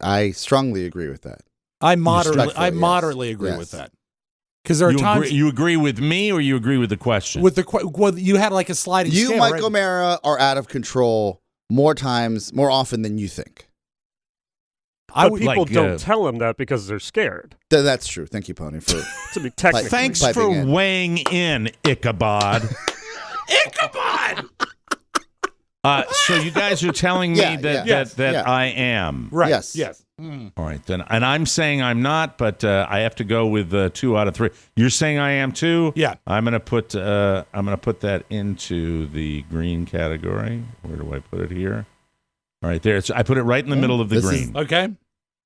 I strongly agree with that. I moderately yes. agree Yes. with that. Because there are times You agree with me, or you agree with the question? with well, you had like a sliding You, scale, Mike right? O'Mara, are out of control more often than you think. But people don't tell him that because they're scared. That's true. Thank you, Pony, for To be technically. Thanks for weighing in, Ichabod. Ichabod! So you guys are telling me that I am. Right. Yes. All right, then. And I'm saying I'm not, but I have to go with 2 out of 3. You're saying I am too? Yeah. I'm gonna put that into the green category. Where do I put it here? All right, there. I put it right in the middle of the green. Okay.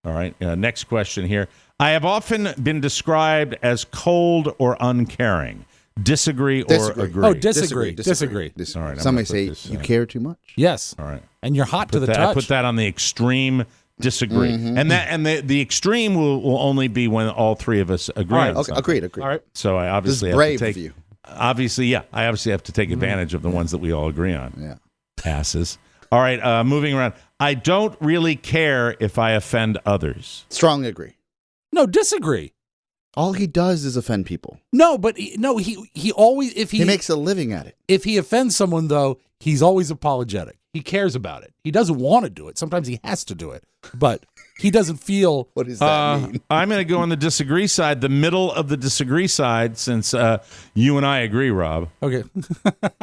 All right. Next question here. I have often been described as cold or uncaring. Disagree or agree? Oh, disagree. All right. Somebody say you care too much. Yes. All right. And you're hot to the touch. I put that on the extreme disagree. Mm-hmm. And the extreme will only be when all 3 of us agree. All right. on Okay. something. Agreed. All right. So I obviously This is have to brave take of you. Obviously, yeah. I obviously have to take advantage of the ones that we all agree on. Yeah. Passes. All right. Moving around. I don't really care if I offend others. Strongly agree. No, disagree. All he does is offend people. No, but he always He makes a living at it. if he offends someone though, he's always apologetic. He cares about it. He doesn't want to do it. Sometimes he has to do it, but he doesn't feel. What does that mean? I'm going to go on the disagree side, the middle of the disagree side, since you and I agree, Rob. Okay.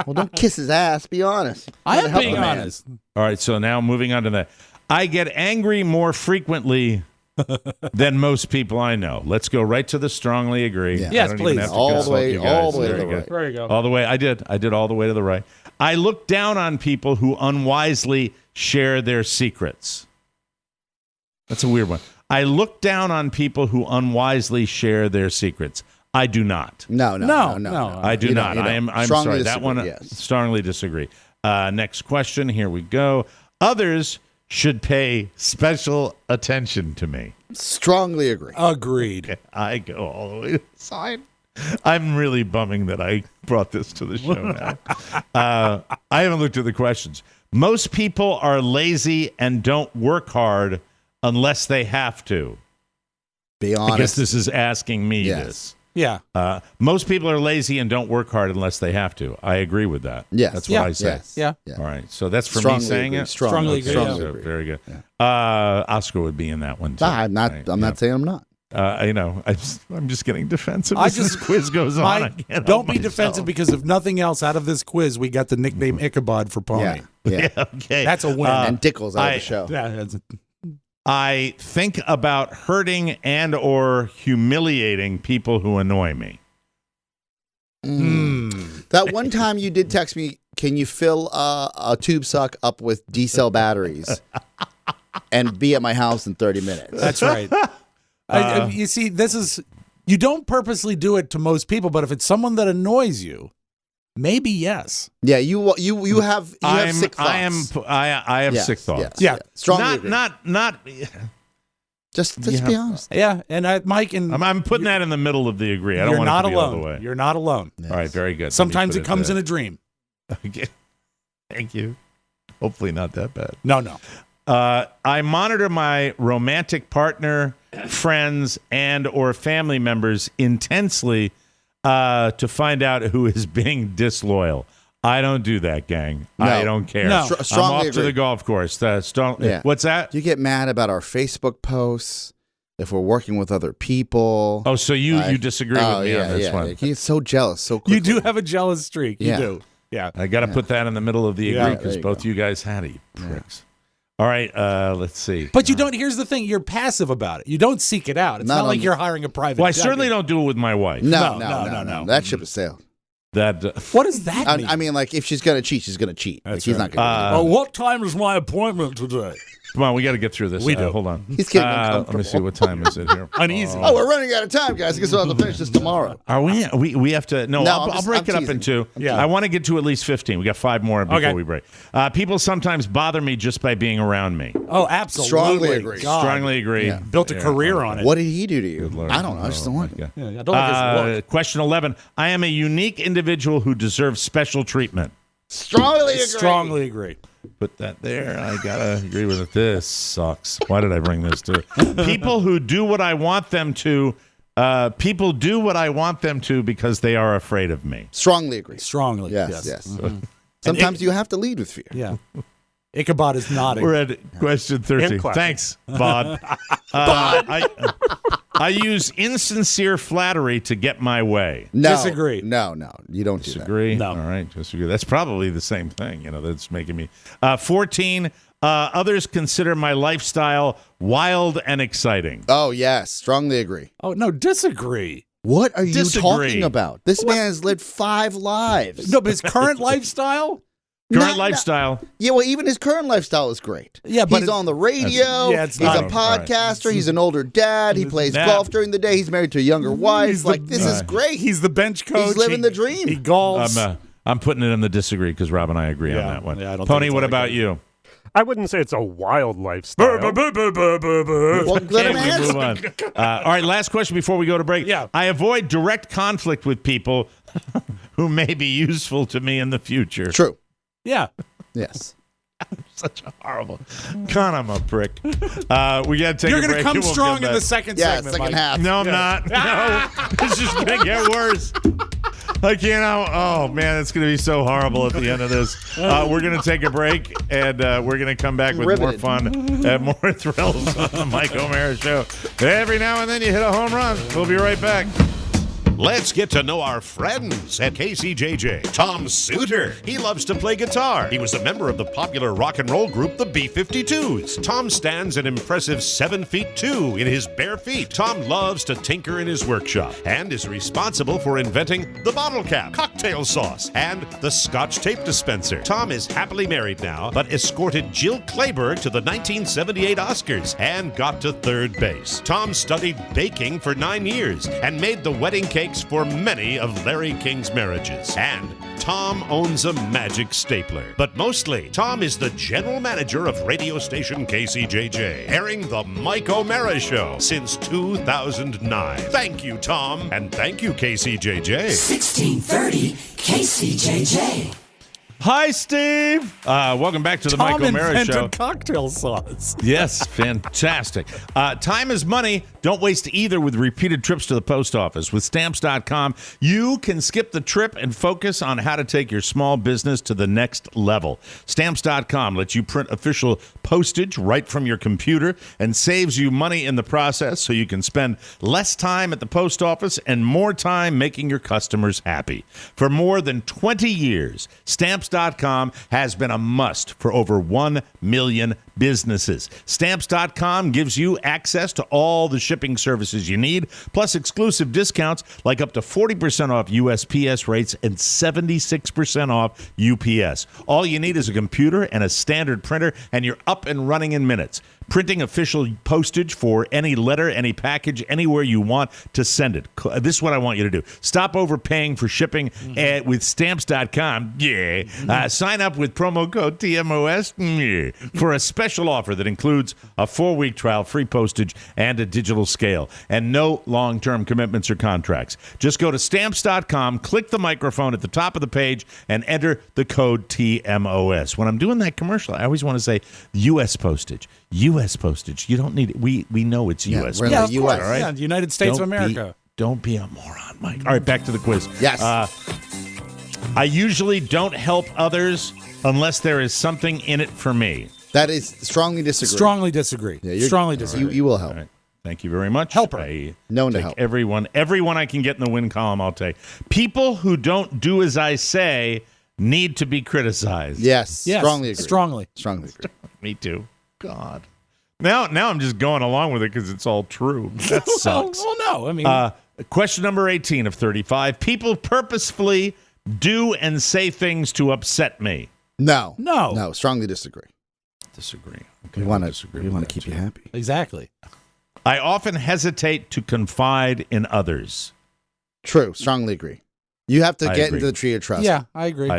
Well, don't kiss his ass. Be honest. I Gotta am help being the man. honest. All All right, so now moving on to that. I get angry more frequently than most people I know. Let's go right to the strongly agree. Yeah. Yes, please. All the way to the right. There you go. All the way. I did all the way to the right. I look down on people who unwisely share their secrets. That's a weird one. I look down on people who unwisely share their secrets. I do not. No. I do not. I'm sorry. That one, yes. strongly disagree. Next question. Here we go. Others should pay special attention to me. Strongly agree. Agreed. Okay, I go all the way to the side. I'm really bumming that I brought this to the show now. I haven't looked at the questions. Most people are lazy and don't work hard unless they have to. Be honest. I guess this is asking me this. Yeah. Most people are lazy and don't work hard unless they have to. I agree with that. Yes. That's what I say. Yeah. All right. So that's for Strongly me saying agree. it. Strongly agree. So very good. Yeah. Oscar would be in that one too. I'm not. I'm not saying I'm not. I'm just getting defensive as this quiz goes on. I can't don't help be myself. defensive because if nothing else, out of this quiz, we got the nickname Ichabod for Pony. Yeah. Okay. That's a win. And Dickles out of the show. Yeah, I think about hurting and or humiliating people who annoy me. That one time you did text me, can you fill a tube sock up with D-cell batteries and be at my house in 30 minutes? That's right. You see, this is, you don't purposely do it to most people, but if it's someone that annoys you, maybe yes. Yeah, you have sick thoughts. I have sick thoughts. Yeah. Strongly agree. Not Just be honest. Yeah, and Mike and I'm putting that in the middle of the agree. I don't you're want not it to be alone. all the way. You're not alone. All right, very good. Sometimes it comes in a dream. Okay. Thank you. Hopefully not that bad. No. I monitor my romantic partner, friends, and or family members intensely to find out who is being disloyal. I don't do that, gang. No. I don't care. No. I'm off to the golf course. What's that? You get mad about our Facebook posts if we're working with other people. Oh, so you disagree with me on this one. You get so jealous so quickly. You do have a jealous streak. Yeah. You do. Yeah. I got to put that in the middle of the agree because there you both you guys had it, you pricks. All right, let's see. But you don't. Here's the thing: you're passive about it. You don't seek it out. It's not like you're hiring a private. Well, I certainly don't do it with my wife. No. That ship has sailed. What does that mean? I mean, like, if she's going to cheat, she's going to cheat. Like, he's not going to what time is my appointment today? Come on, we got to get through this. We do. Hold on. He's getting uncomfortable. Let me see. What time is it here? Uneasy. Oh, we're running out of time, guys. I guess we'll have to finish this tomorrow. Are we? We have to. No, I'll break it up in two. Yeah. I want to get to at least 15. We got 5 more before we break. People sometimes bother me just by being around me. Oh, absolutely. Strongly agree. God. Strongly agree. Yeah. Built a career on it. What did he do to you? Lord. I don't know. I just don't like it. Yeah, I don't like his look. Question 11. I am a unique individual who deserves special treatment. Strongly agree. Strongly agree. Put that there. I gotta agree with it. This sucks. Why did I bring this to it? People who do what I want them to. People do what I want them to because they are afraid of me. Strongly agree. Strongly. Yes. Mm-hmm. Sometimes you have to lead with fear. Yeah. Ichabod is nodding. We're at question 13. Thanks, Bod. I use insincere flattery to get my way. No. Disagree. No. You don't disagree. No. All right, disagree. That's probably the same thing. That's making me. 14. Others consider my lifestyle wild and exciting. Oh, yes. Strongly agree. Oh, no, disagree. What are you Disagree. talking about? This man has lived 5 lives. No, but his current lifestyle? Current lifestyle. Yeah, well, even his current lifestyle is great. Yeah, but he's on the radio. He's a podcaster. He's an older dad. He plays golf during the day. He's married to a younger wife. This is great. He's the bench coach. He's living the dream. He golfs. I'm putting it in the disagree because Rob and I agree on that one. Yeah, I don't Pony, think what about you? I wouldn't say it's a wild lifestyle. Well, let him answer. Move on. All right, last question before we go to break. Yeah. I avoid direct conflict with people who may be useful to me in the future. True. Yeah. Yes. Such a horrible. God, I'm a prick. We got to take You're a break. going to come and we'll strong come in the back. second Yeah, segment, second Mike. half. No, I'm not. No. It's just going to get worse. Like, oh, man, it's going to be so horrible at the end of this. We're going to take a break, and we're going to come back with more fun and more thrills on the Mike O'Mara Show. Every now and then you hit a home run. We'll be right back. Let's get to know our friends at KCJJ. Tom Suter. He loves to play guitar. He was a member of the popular rock and roll group, the B-52s. Tom stands an impressive 7 feet 2 in his bare feet. Tom loves to tinker in his workshop and is responsible for inventing the bottle cap, cocktail sauce, and the Scotch tape dispenser. Tom is happily married now, but escorted Jill Clayburgh to the 1978 Oscars and got to third base. Tom studied baking for 9 years and made the wedding cakes for many of Larry King's marriages. And Tom owns a magic stapler. But mostly, Tom is the general manager of radio station KCJJ, airing the Mike O'Mara Show since 2009. Thank you, Tom, and thank you, KCJJ. 1630 KCJJ. Hi, Steve. Welcome back to the Mike O'Mara Show. Cocktail sauce. Yes, fantastic. Time is money. Don't waste either with repeated trips to the post office. With Stamps.com, you can skip the trip and focus on how to take your small business to the next level. Stamps.com lets you print official postage right from your computer and saves you money in the process, so you can spend less time at the post office and more time making your customers happy. For more than 20 years, Stamps.com has been a must for over 1 million businesses. Stamps.com gives you access to all the shipping services you need, plus exclusive discounts like up to 40% off USPS rates and 76% off UPS. All you need is a computer and a standard printer, and you're up and running in minutes. Printing official postage for any letter, any package, anywhere you want to send it. This is what I want you to do. Stop overpaying for shipping with Stamps.com. Yeah. Sign up with promo code TMOS for a special offer that includes a 4-week trial, free postage, and a digital scale. And no long-term commitments or contracts. Just go to Stamps.com, click the microphone at the top of the page, and enter the code TMOS. When I'm doing that commercial, I always want to say U.S. postage. U.S. postage. You don't need it. We know it's U.S. Yeah, of postage, course. all right? Yeah, the United States of America. Don't be a moron, Mike. All right, back to the quiz. Yes. I usually don't help others unless there is something in it for me. That is strongly disagree. Strongly disagree. Yeah, strongly disagree. You will help. All right. Thank you very much. Helper. Known to take help. Everyone I can get in the win column, I'll take. People who don't do as I say need to be criticized. Yes. Strongly agree. Strongly agree. Me too. God. Now I'm just going along with it because it's all true. That sucks. Well, no. I mean, question number 18 of 35. People purposefully do and say things to upset me. No. No. Strongly disagree. Disagree. Okay, We want to keep you happy. exactly. I often hesitate to confide in others. True. Strongly agree. You have to I get agree. into the tree of trust. Yeah, I agree. I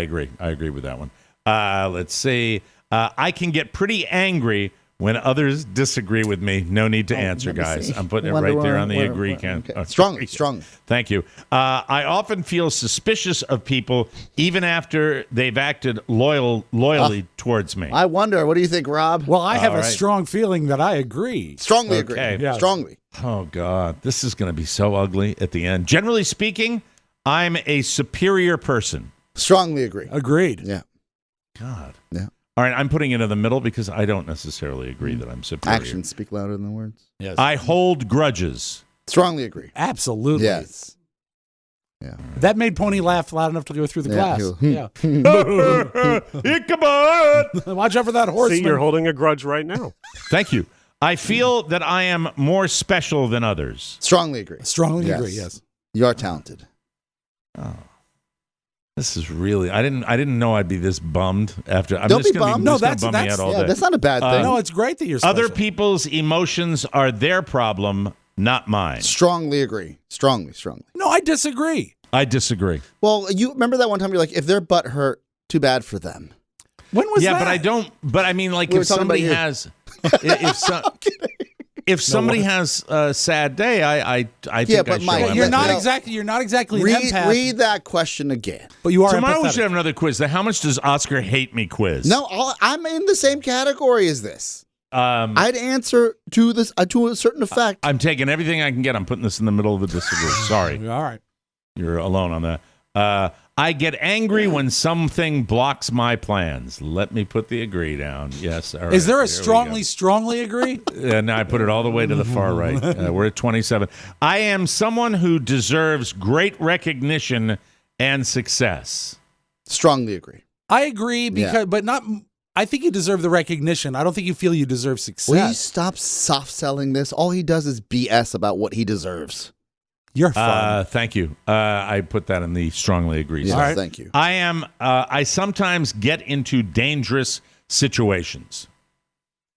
agree with that one. Let's see. I can get pretty angry when others disagree with me. No need to answer, guys. I'm putting it right there on the agree count. Okay. Strongly. Thank you. I often feel suspicious of people even after they've acted loyally towards me. I wonder. What do you think, Rob? Well, I have All a right. strong feeling that I agree. Strongly Okay. agree. Yeah. Strongly. Oh, God. This is going to be so ugly at the end. Generally speaking, I'm a superior person. Strongly agree. Agreed. Yeah. God. Yeah. All right, I'm putting it in the middle because I don't necessarily agree that I'm superior. Actions speak louder than words. Yes. I hold grudges. Strongly agree. Absolutely. Yes. Yeah. That made Pony laugh loud enough to go through the glass. Yeah. Ichabod! Watch out for that horseman. See, you're holding a grudge right now. Thank you. I feel that I am more special than others. Strongly agree. Strongly agree, yes. You are talented. Oh. This is really I didn't know I'd be this bummed after I'm Don't just be gonna bummed. Be, No, this is gonna bum me out all day. that's not a bad thing. No, it's great that you're special. Other people's emotions are their problem, not mine. Strongly agree. Strongly. No, I disagree. I disagree. Well, you remember that one time you're like, if their butt hurt, too bad for them. When was that? But I don't. But I mean, like, We were if talking about somebody you. has, if somebody has a sad day, I think Yeah, I but show Mike, empathy. You're not exactly an empath. Read that question again. But you are Tomorrow we empathetic. should have another quiz. The How much does Oscar hate me quiz? No, I'm in the same category as this. I'd answer to this to a certain effect. I'm taking everything I can get. I'm putting this in the middle of the disagree. Sorry. All right. You're alone on that. I get angry when something blocks my plans. Let me put the agree down. Yes. All right, Is there a strongly agree? And I put it all the way to the far right. We're at 27. I am someone who deserves great recognition and success. Strongly agree. I agree, but not. I think you deserve the recognition. I don't think you feel you deserve success. Will you stop soft selling this? All he does is BS about what he deserves. You're fun. Thank you. I put that in the strongly agree. Yes, All right. Thank you. I sometimes get into dangerous situations.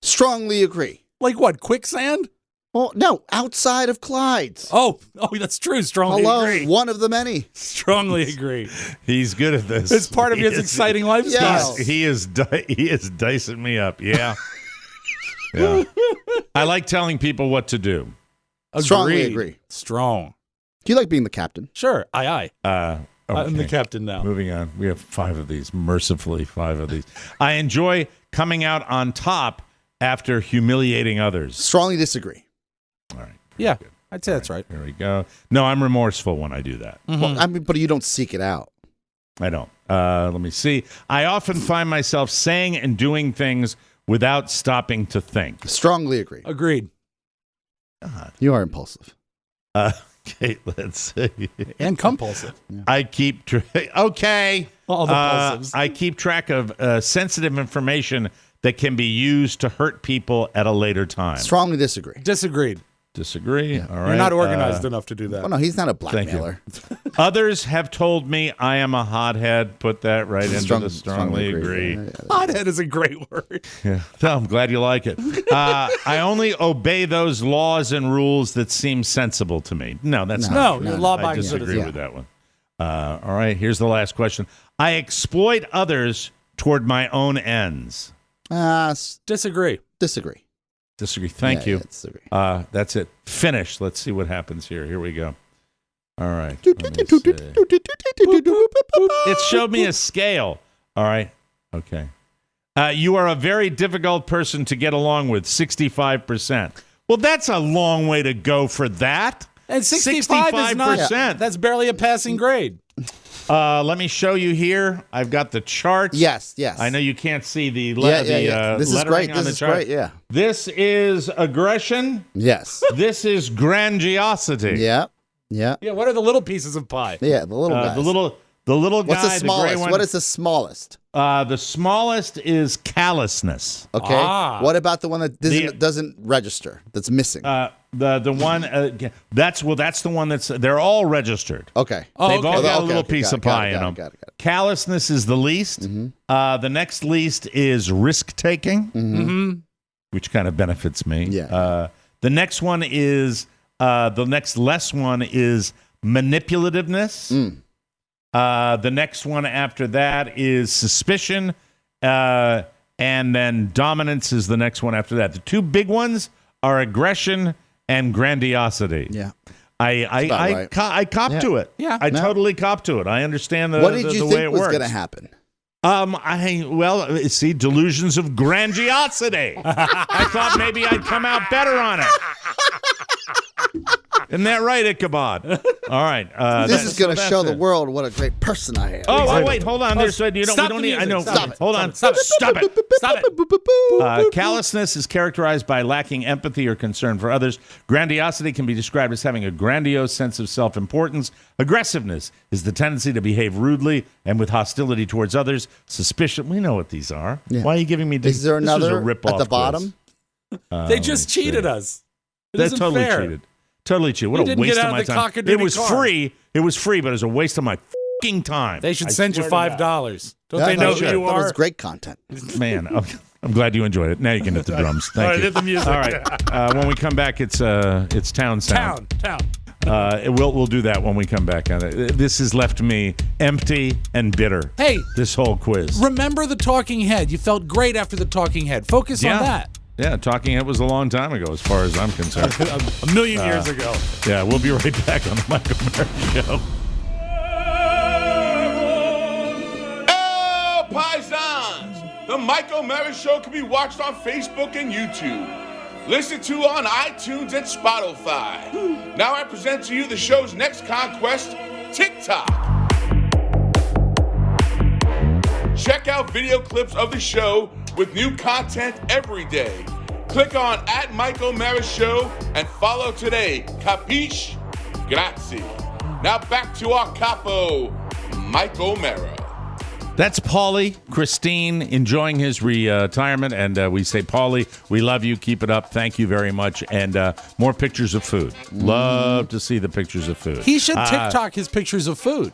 Strongly agree. Like what? Quicksand? Well, no, outside of Clyde's. Oh, that's true. Strongly agree. One of the many. Strongly agree. He's good at this. It's part of his exciting lifestyle. He is dicing me up. Yeah. Yeah. I like telling people what to do. Strongly agree. Strong. Do you like being the captain? Sure. Aye. Okay. I'm the captain now. Moving on. We have 5 of these. Mercifully, 5 of these. I enjoy coming out on top after humiliating others. Strongly disagree. All right. Yeah, I'd say that's right. There we go. No, I'm remorseful when I do that. Mm-hmm. Well, I mean, but you don't seek it out. I don't. Let me see. I often find myself saying and doing things without stopping to think. Strongly agree. Agreed. You are impulsive. Okay, let's see. And compulsive. I keep okay. All the pulsives. I keep track of sensitive information that can be used to hurt people at a later time. Strongly disagree. Disagreed. Disagree. All right. You're not organized enough to do that. Well, no, he's not a blackmailer. Others have told me I am a hothead. Put that right into the strongly agree. Hothead is a great word. Yeah. I'm glad you like it. I only obey those laws and rules that seem sensible to me. No, that's not true. You're law-abiding I disagree citizen. with that one. All right, here's the last question. I exploit others toward my own ends. Disagree. Disagree. Disagree. Thank you. Yeah, disagree. That's it. Finish. Let's see what happens here. Here we go. All right. It showed me a scale. All right. Okay. You are a very difficult person to get along with, 65%. Well, that's a long way to go for that. And 65 is not. That's barely a passing grade. Let me show you here. I've got the charts. Yes. I know you can't see the This is lettering great. on This the is chart. great. Yeah. This is aggression. Yes. This is grandiosity. Yeah. Yeah. What are the little pieces of pie? Yeah. The little guys. The little guy. What's the smallest? gray one. What is the smallest? The smallest is callousness. Okay. What about the one that doesn't register? That's missing. The one that's the one that's they're all registered. Okay. They've all got a little piece of pie in them. Got it. Callousness is the least. Mm-hmm. The next least is risk taking, which kind of benefits me. Yeah. The next one is the next less one is manipulativeness. The next one after that is suspicion, and then dominance is the next one after that. The two big ones are aggression and grandiosity. Yeah. I cop to it. Yeah. I totally cop to it. I understand What did you the way think it was works. going to happen? See, delusions of grandiosity. I thought maybe I'd come out better on it. Isn't that right, Ichabod? All right. This is going to show the world what a great person I am. Oh, wait, hold on. There's we don't need. I know. Hold on. Stop it. Stop it. Callousness is characterized by lacking empathy or concern for others. Grandiosity can be described as having a grandiose sense of self-importance. Aggressiveness is the tendency to behave rudely and with hostility towards others. Suspicion. We know what these are. Yeah. Why are you giving me? Is there another at the bottom? They just cheated us. They totally cheated. Totally cheated. What a waste of my time. It was free. It was free, but it was a waste of my fucking time. They should send you $5. Don't they know who you That are? was great content. Man, I'm glad you enjoyed it. Now you can hit the drums. Thank All right, you. hit the music. All right. When we come back, it's town sound. Town. We'll do that when we come back. This has left me empty and bitter. Hey, this whole quiz. Remember the talking head. You felt great after the talking head. Focus on that. Yeah, Talking Head was a long time ago, as far as I'm concerned. a million years ago. Yeah, we'll be right back on the Michael Murray Show. Oh, paisans! The Michael Murray Show can be watched on Facebook and YouTube. Listen to on iTunes and Spotify. Now I present to you the show's next conquest, TikTok. out video clips of the show with new content every day. Click on @MikeO'Mara and follow today. Capiche? Grazie. Now back to our capo, Mike O'Mara. That's Paulie, Christine, enjoying his retirement. And we say, Paulie, we love you. Keep it up. Thank you very much. And more pictures of food. Love to see the pictures of food. He should TikTok his pictures of food.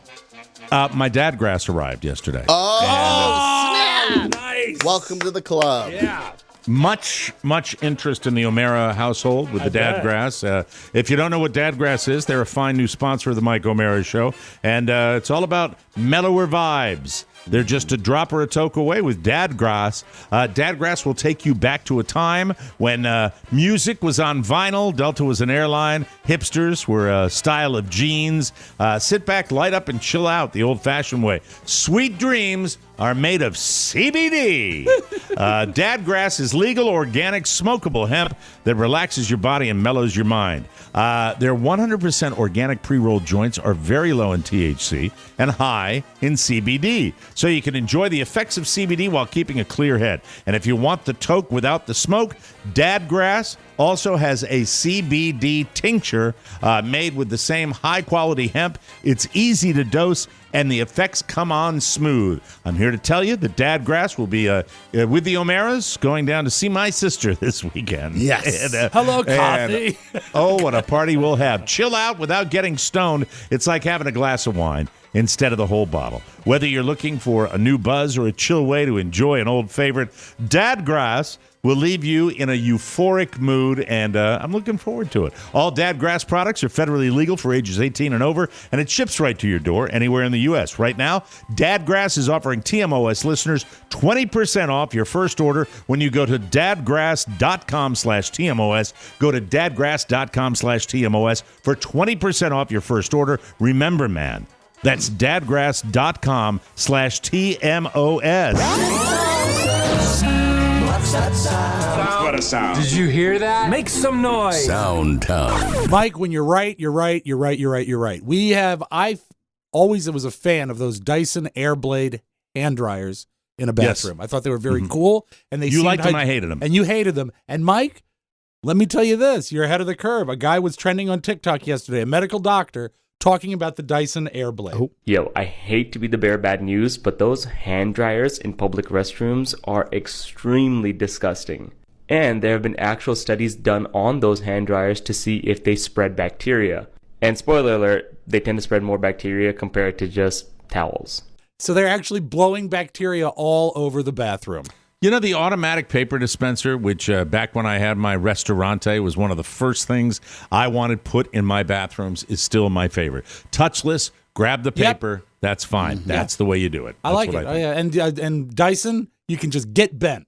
My dad grass arrived yesterday. Snap! Nice. Welcome to the club. Yeah. Much interest in the O'Mara household with the Dad Grass. If you don't know what Dad Grass is, they're a fine new sponsor of the Mike O'Mara Show. And it's all about mellower vibes. They're just a drop or a toke away with Dad Grass. Dad Grass will take you back to a time when music was on vinyl, Delta was an airline, hipsters were a style of jeans. Sit back, light up, and chill out the old-fashioned way. Sweet dreams are made of CBD. Dad Grass is legal, organic, smokable hemp that relaxes your body and mellows your mind. Their 100% organic pre-rolled joints are very low in THC and high in CBD, so you can enjoy the effects of CBD while keeping a clear head. And if you want the toke without the smoke, Dad Grass also has a CBD tincture made with the same high-quality hemp. It's easy to dose, and the effects come on smooth. I'm here to tell you that Dad Grass will be with the O'Maras going down to see my sister this weekend. Yes. And, Hello, Coffee. Oh, what a party we'll have. Chill out without getting stoned. It's like having a glass of wine instead of the whole bottle. Whether you're looking for a new buzz or a chill way to enjoy an old favorite, Dad Grass will leave you in a euphoric mood, and I'm looking forward to it. All Dad Grass products are federally legal for ages 18 and over, and it ships right to your door anywhere in the U.S. Right now, Dad Grass is offering TMOS listeners 20% off your first order when you go to dadgrass.com/TMOS. Go to dadgrass.com/TMOS for 20% off your first order. Remember, man, that's dadgrass.com/TMOS. What a sound. Did you hear that? Make some noise. Sound Town. Mike, when you're right, you're right, you're right, you're right, you're right. I always was a fan of those Dyson Airblade hand dryers in a bathroom. Yes. I thought they were very cool. And You liked them, I hated them. And you hated them. And Mike, let me tell you this. You're ahead of the curve. A guy was trending on TikTok yesterday, a medical doctor, talking about the Dyson Airblade. Yo, I hate to be the bearer of bad news, but those hand dryers in public restrooms are extremely disgusting. And there have been actual studies done on those hand dryers to see if they spread bacteria. And spoiler alert, they tend to spread more bacteria compared to just towels. So they're actually blowing bacteria all over the bathroom. You know, the automatic paper dispenser, which back when I had my restaurante was one of the first things I wanted put in my bathrooms, is still my favorite. Touchless, grab the paper, that's fine. Mm-hmm. That's the way you do it. I like it. That's what Oh, yeah. And Dyson, you can just get bent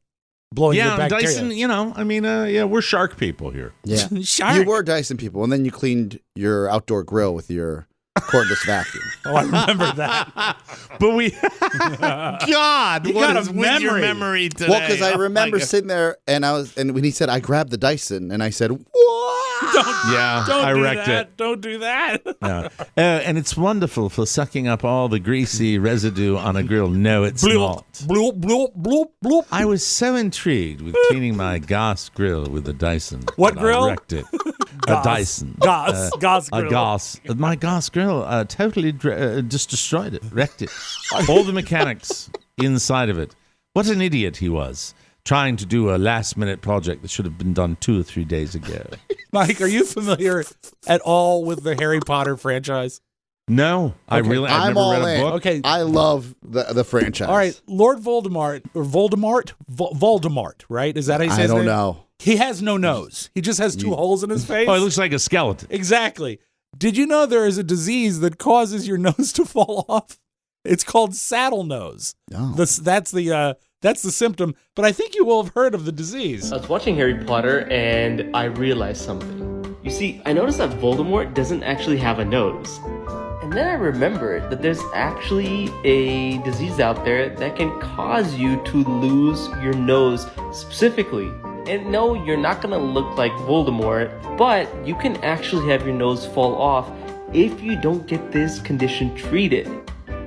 blowing your bacteria. Dyson, we're shark people here. Yeah. Shark. You were Dyson people, and then you cleaned your outdoor grill with your cordless vacuum. Oh, I remember that. But we, God, You what got a is with your memory today? Well, because I Oh, my remember God. sitting there, and when he said, I grabbed the Dyson, and I said, what? I wrecked it. Don't do that. Yeah. And it's wonderful for sucking up all the greasy residue on a grill. No, it's not. Bloop, bloop, bloop, bloop. I was so intrigued with cleaning my gas grill with a Dyson. What that grill? I wrecked it. A Dyson. Gas grill. A gas. My gas grill totally just destroyed it, wrecked it. All the mechanics inside of it. What an idiot he was, trying to do a last-minute project that should have been done 2 or 3 days ago. Mike, are you familiar at all with the Harry Potter franchise? No, I've never read a book. Okay. I love the franchise. All right, Lord Voldemort, right? Is that how you say I his don't name? know. He has no nose. He just has 2 holes in his face. Oh, it looks like a skeleton. Exactly. Did you know there is a disease that causes your nose to fall off? It's called saddle nose. Oh. That's the symptom, but I think you will have heard of the disease. I was watching Harry Potter and I realized something. You see, I noticed that Voldemort doesn't actually have a nose. And then I remembered that there's actually a disease out there that can cause you to lose your nose specifically. And no, you're not gonna look like Voldemort, but you can actually have your nose fall off if you don't get this condition treated.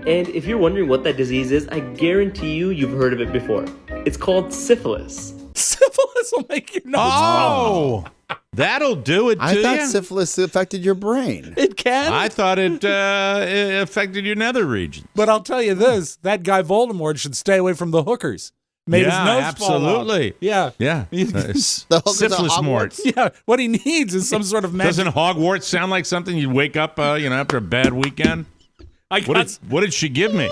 And if you're wondering what that disease is, I guarantee you've heard of it before. It's called syphilis. Syphilis will make your nose Oh, that'll do it to I thought you. syphilis affected your brain. It can. I thought it affected your nether region. But I'll tell you this, that guy Voldemort should stay away from the hookers. Made his nose fall off. absolutely. Yeah. Yeah. The hookers at Syphilis mort. Hogwarts? Yeah. What he needs is some sort of magic. Doesn't Hogwarts sound like something you'd wake up, after a bad weekend? What did she give me?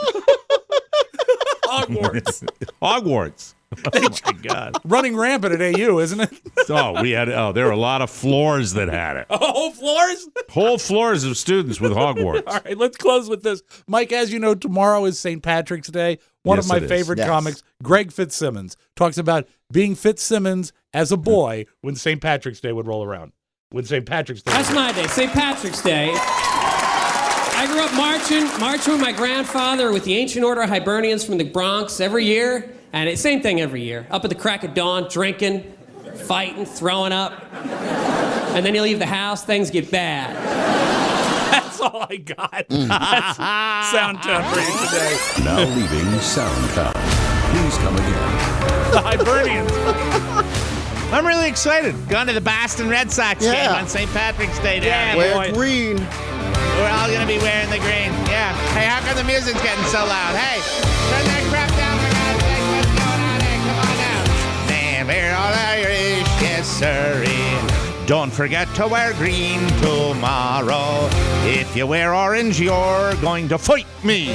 Hogwarts. Hogwarts. Oh my God. Running rampant at AU, isn't it? There were a lot of floors that had it. Whole floors? Whole floors of students with Hogwarts. All right, let's close with this. Mike, as you know, tomorrow is St. Patrick's Day. One Yes, of my it is. favorite Yes. comics, Greg Fitzsimmons, talks about being Fitzsimmons as a boy when St. Patrick's Day would roll around. When St. Patrick's Day. That's my day, St. Patrick's Day. I grew up marching with my grandfather with the Ancient Order of Hibernians from the Bronx every year. And it's same thing every year. Up at the crack of dawn, drinking, fighting, throwing up. And then you leave the house, things get bad. That's all I got. That's Soundtown for you today. Now leaving Soundtown. Please come again. The Hibernians. I'm really excited. Going to the Boston Red Sox game on St. Patrick's Day down here. Wear green. We're all going to be wearing the green. Yeah. Hey, how come the music's getting so loud? Hey, turn that crap down for God's sake. What's going on there? Come on down. Man, we're all Irish. Yes, sirree. Don't forget to wear green tomorrow. If you wear orange, you're going to fight me.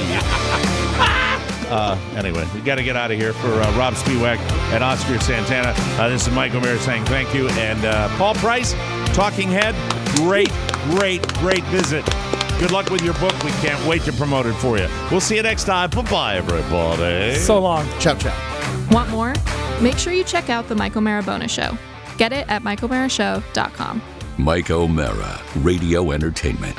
Anyway, we got to get out of here. For Rob Spiewak and Oscar Santana, this is Mike O'Meara saying thank you. And Paul Price, Talking Head, great visit. Good luck with your book. We can't wait to promote it for you. We'll see you next time. Bye-bye, everybody. So long. Ciao, ciao. Want more? Make sure you check out The Mike O'Meara Bonus Show. Get it at MikeO'MearaShow.com. Mike O'Meara, Radio Entertainment.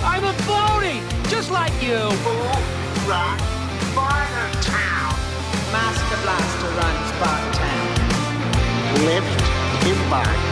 I'm a phony, just like you. Rock, Barter Town. Master Blaster runs Barter Town. Lift embark.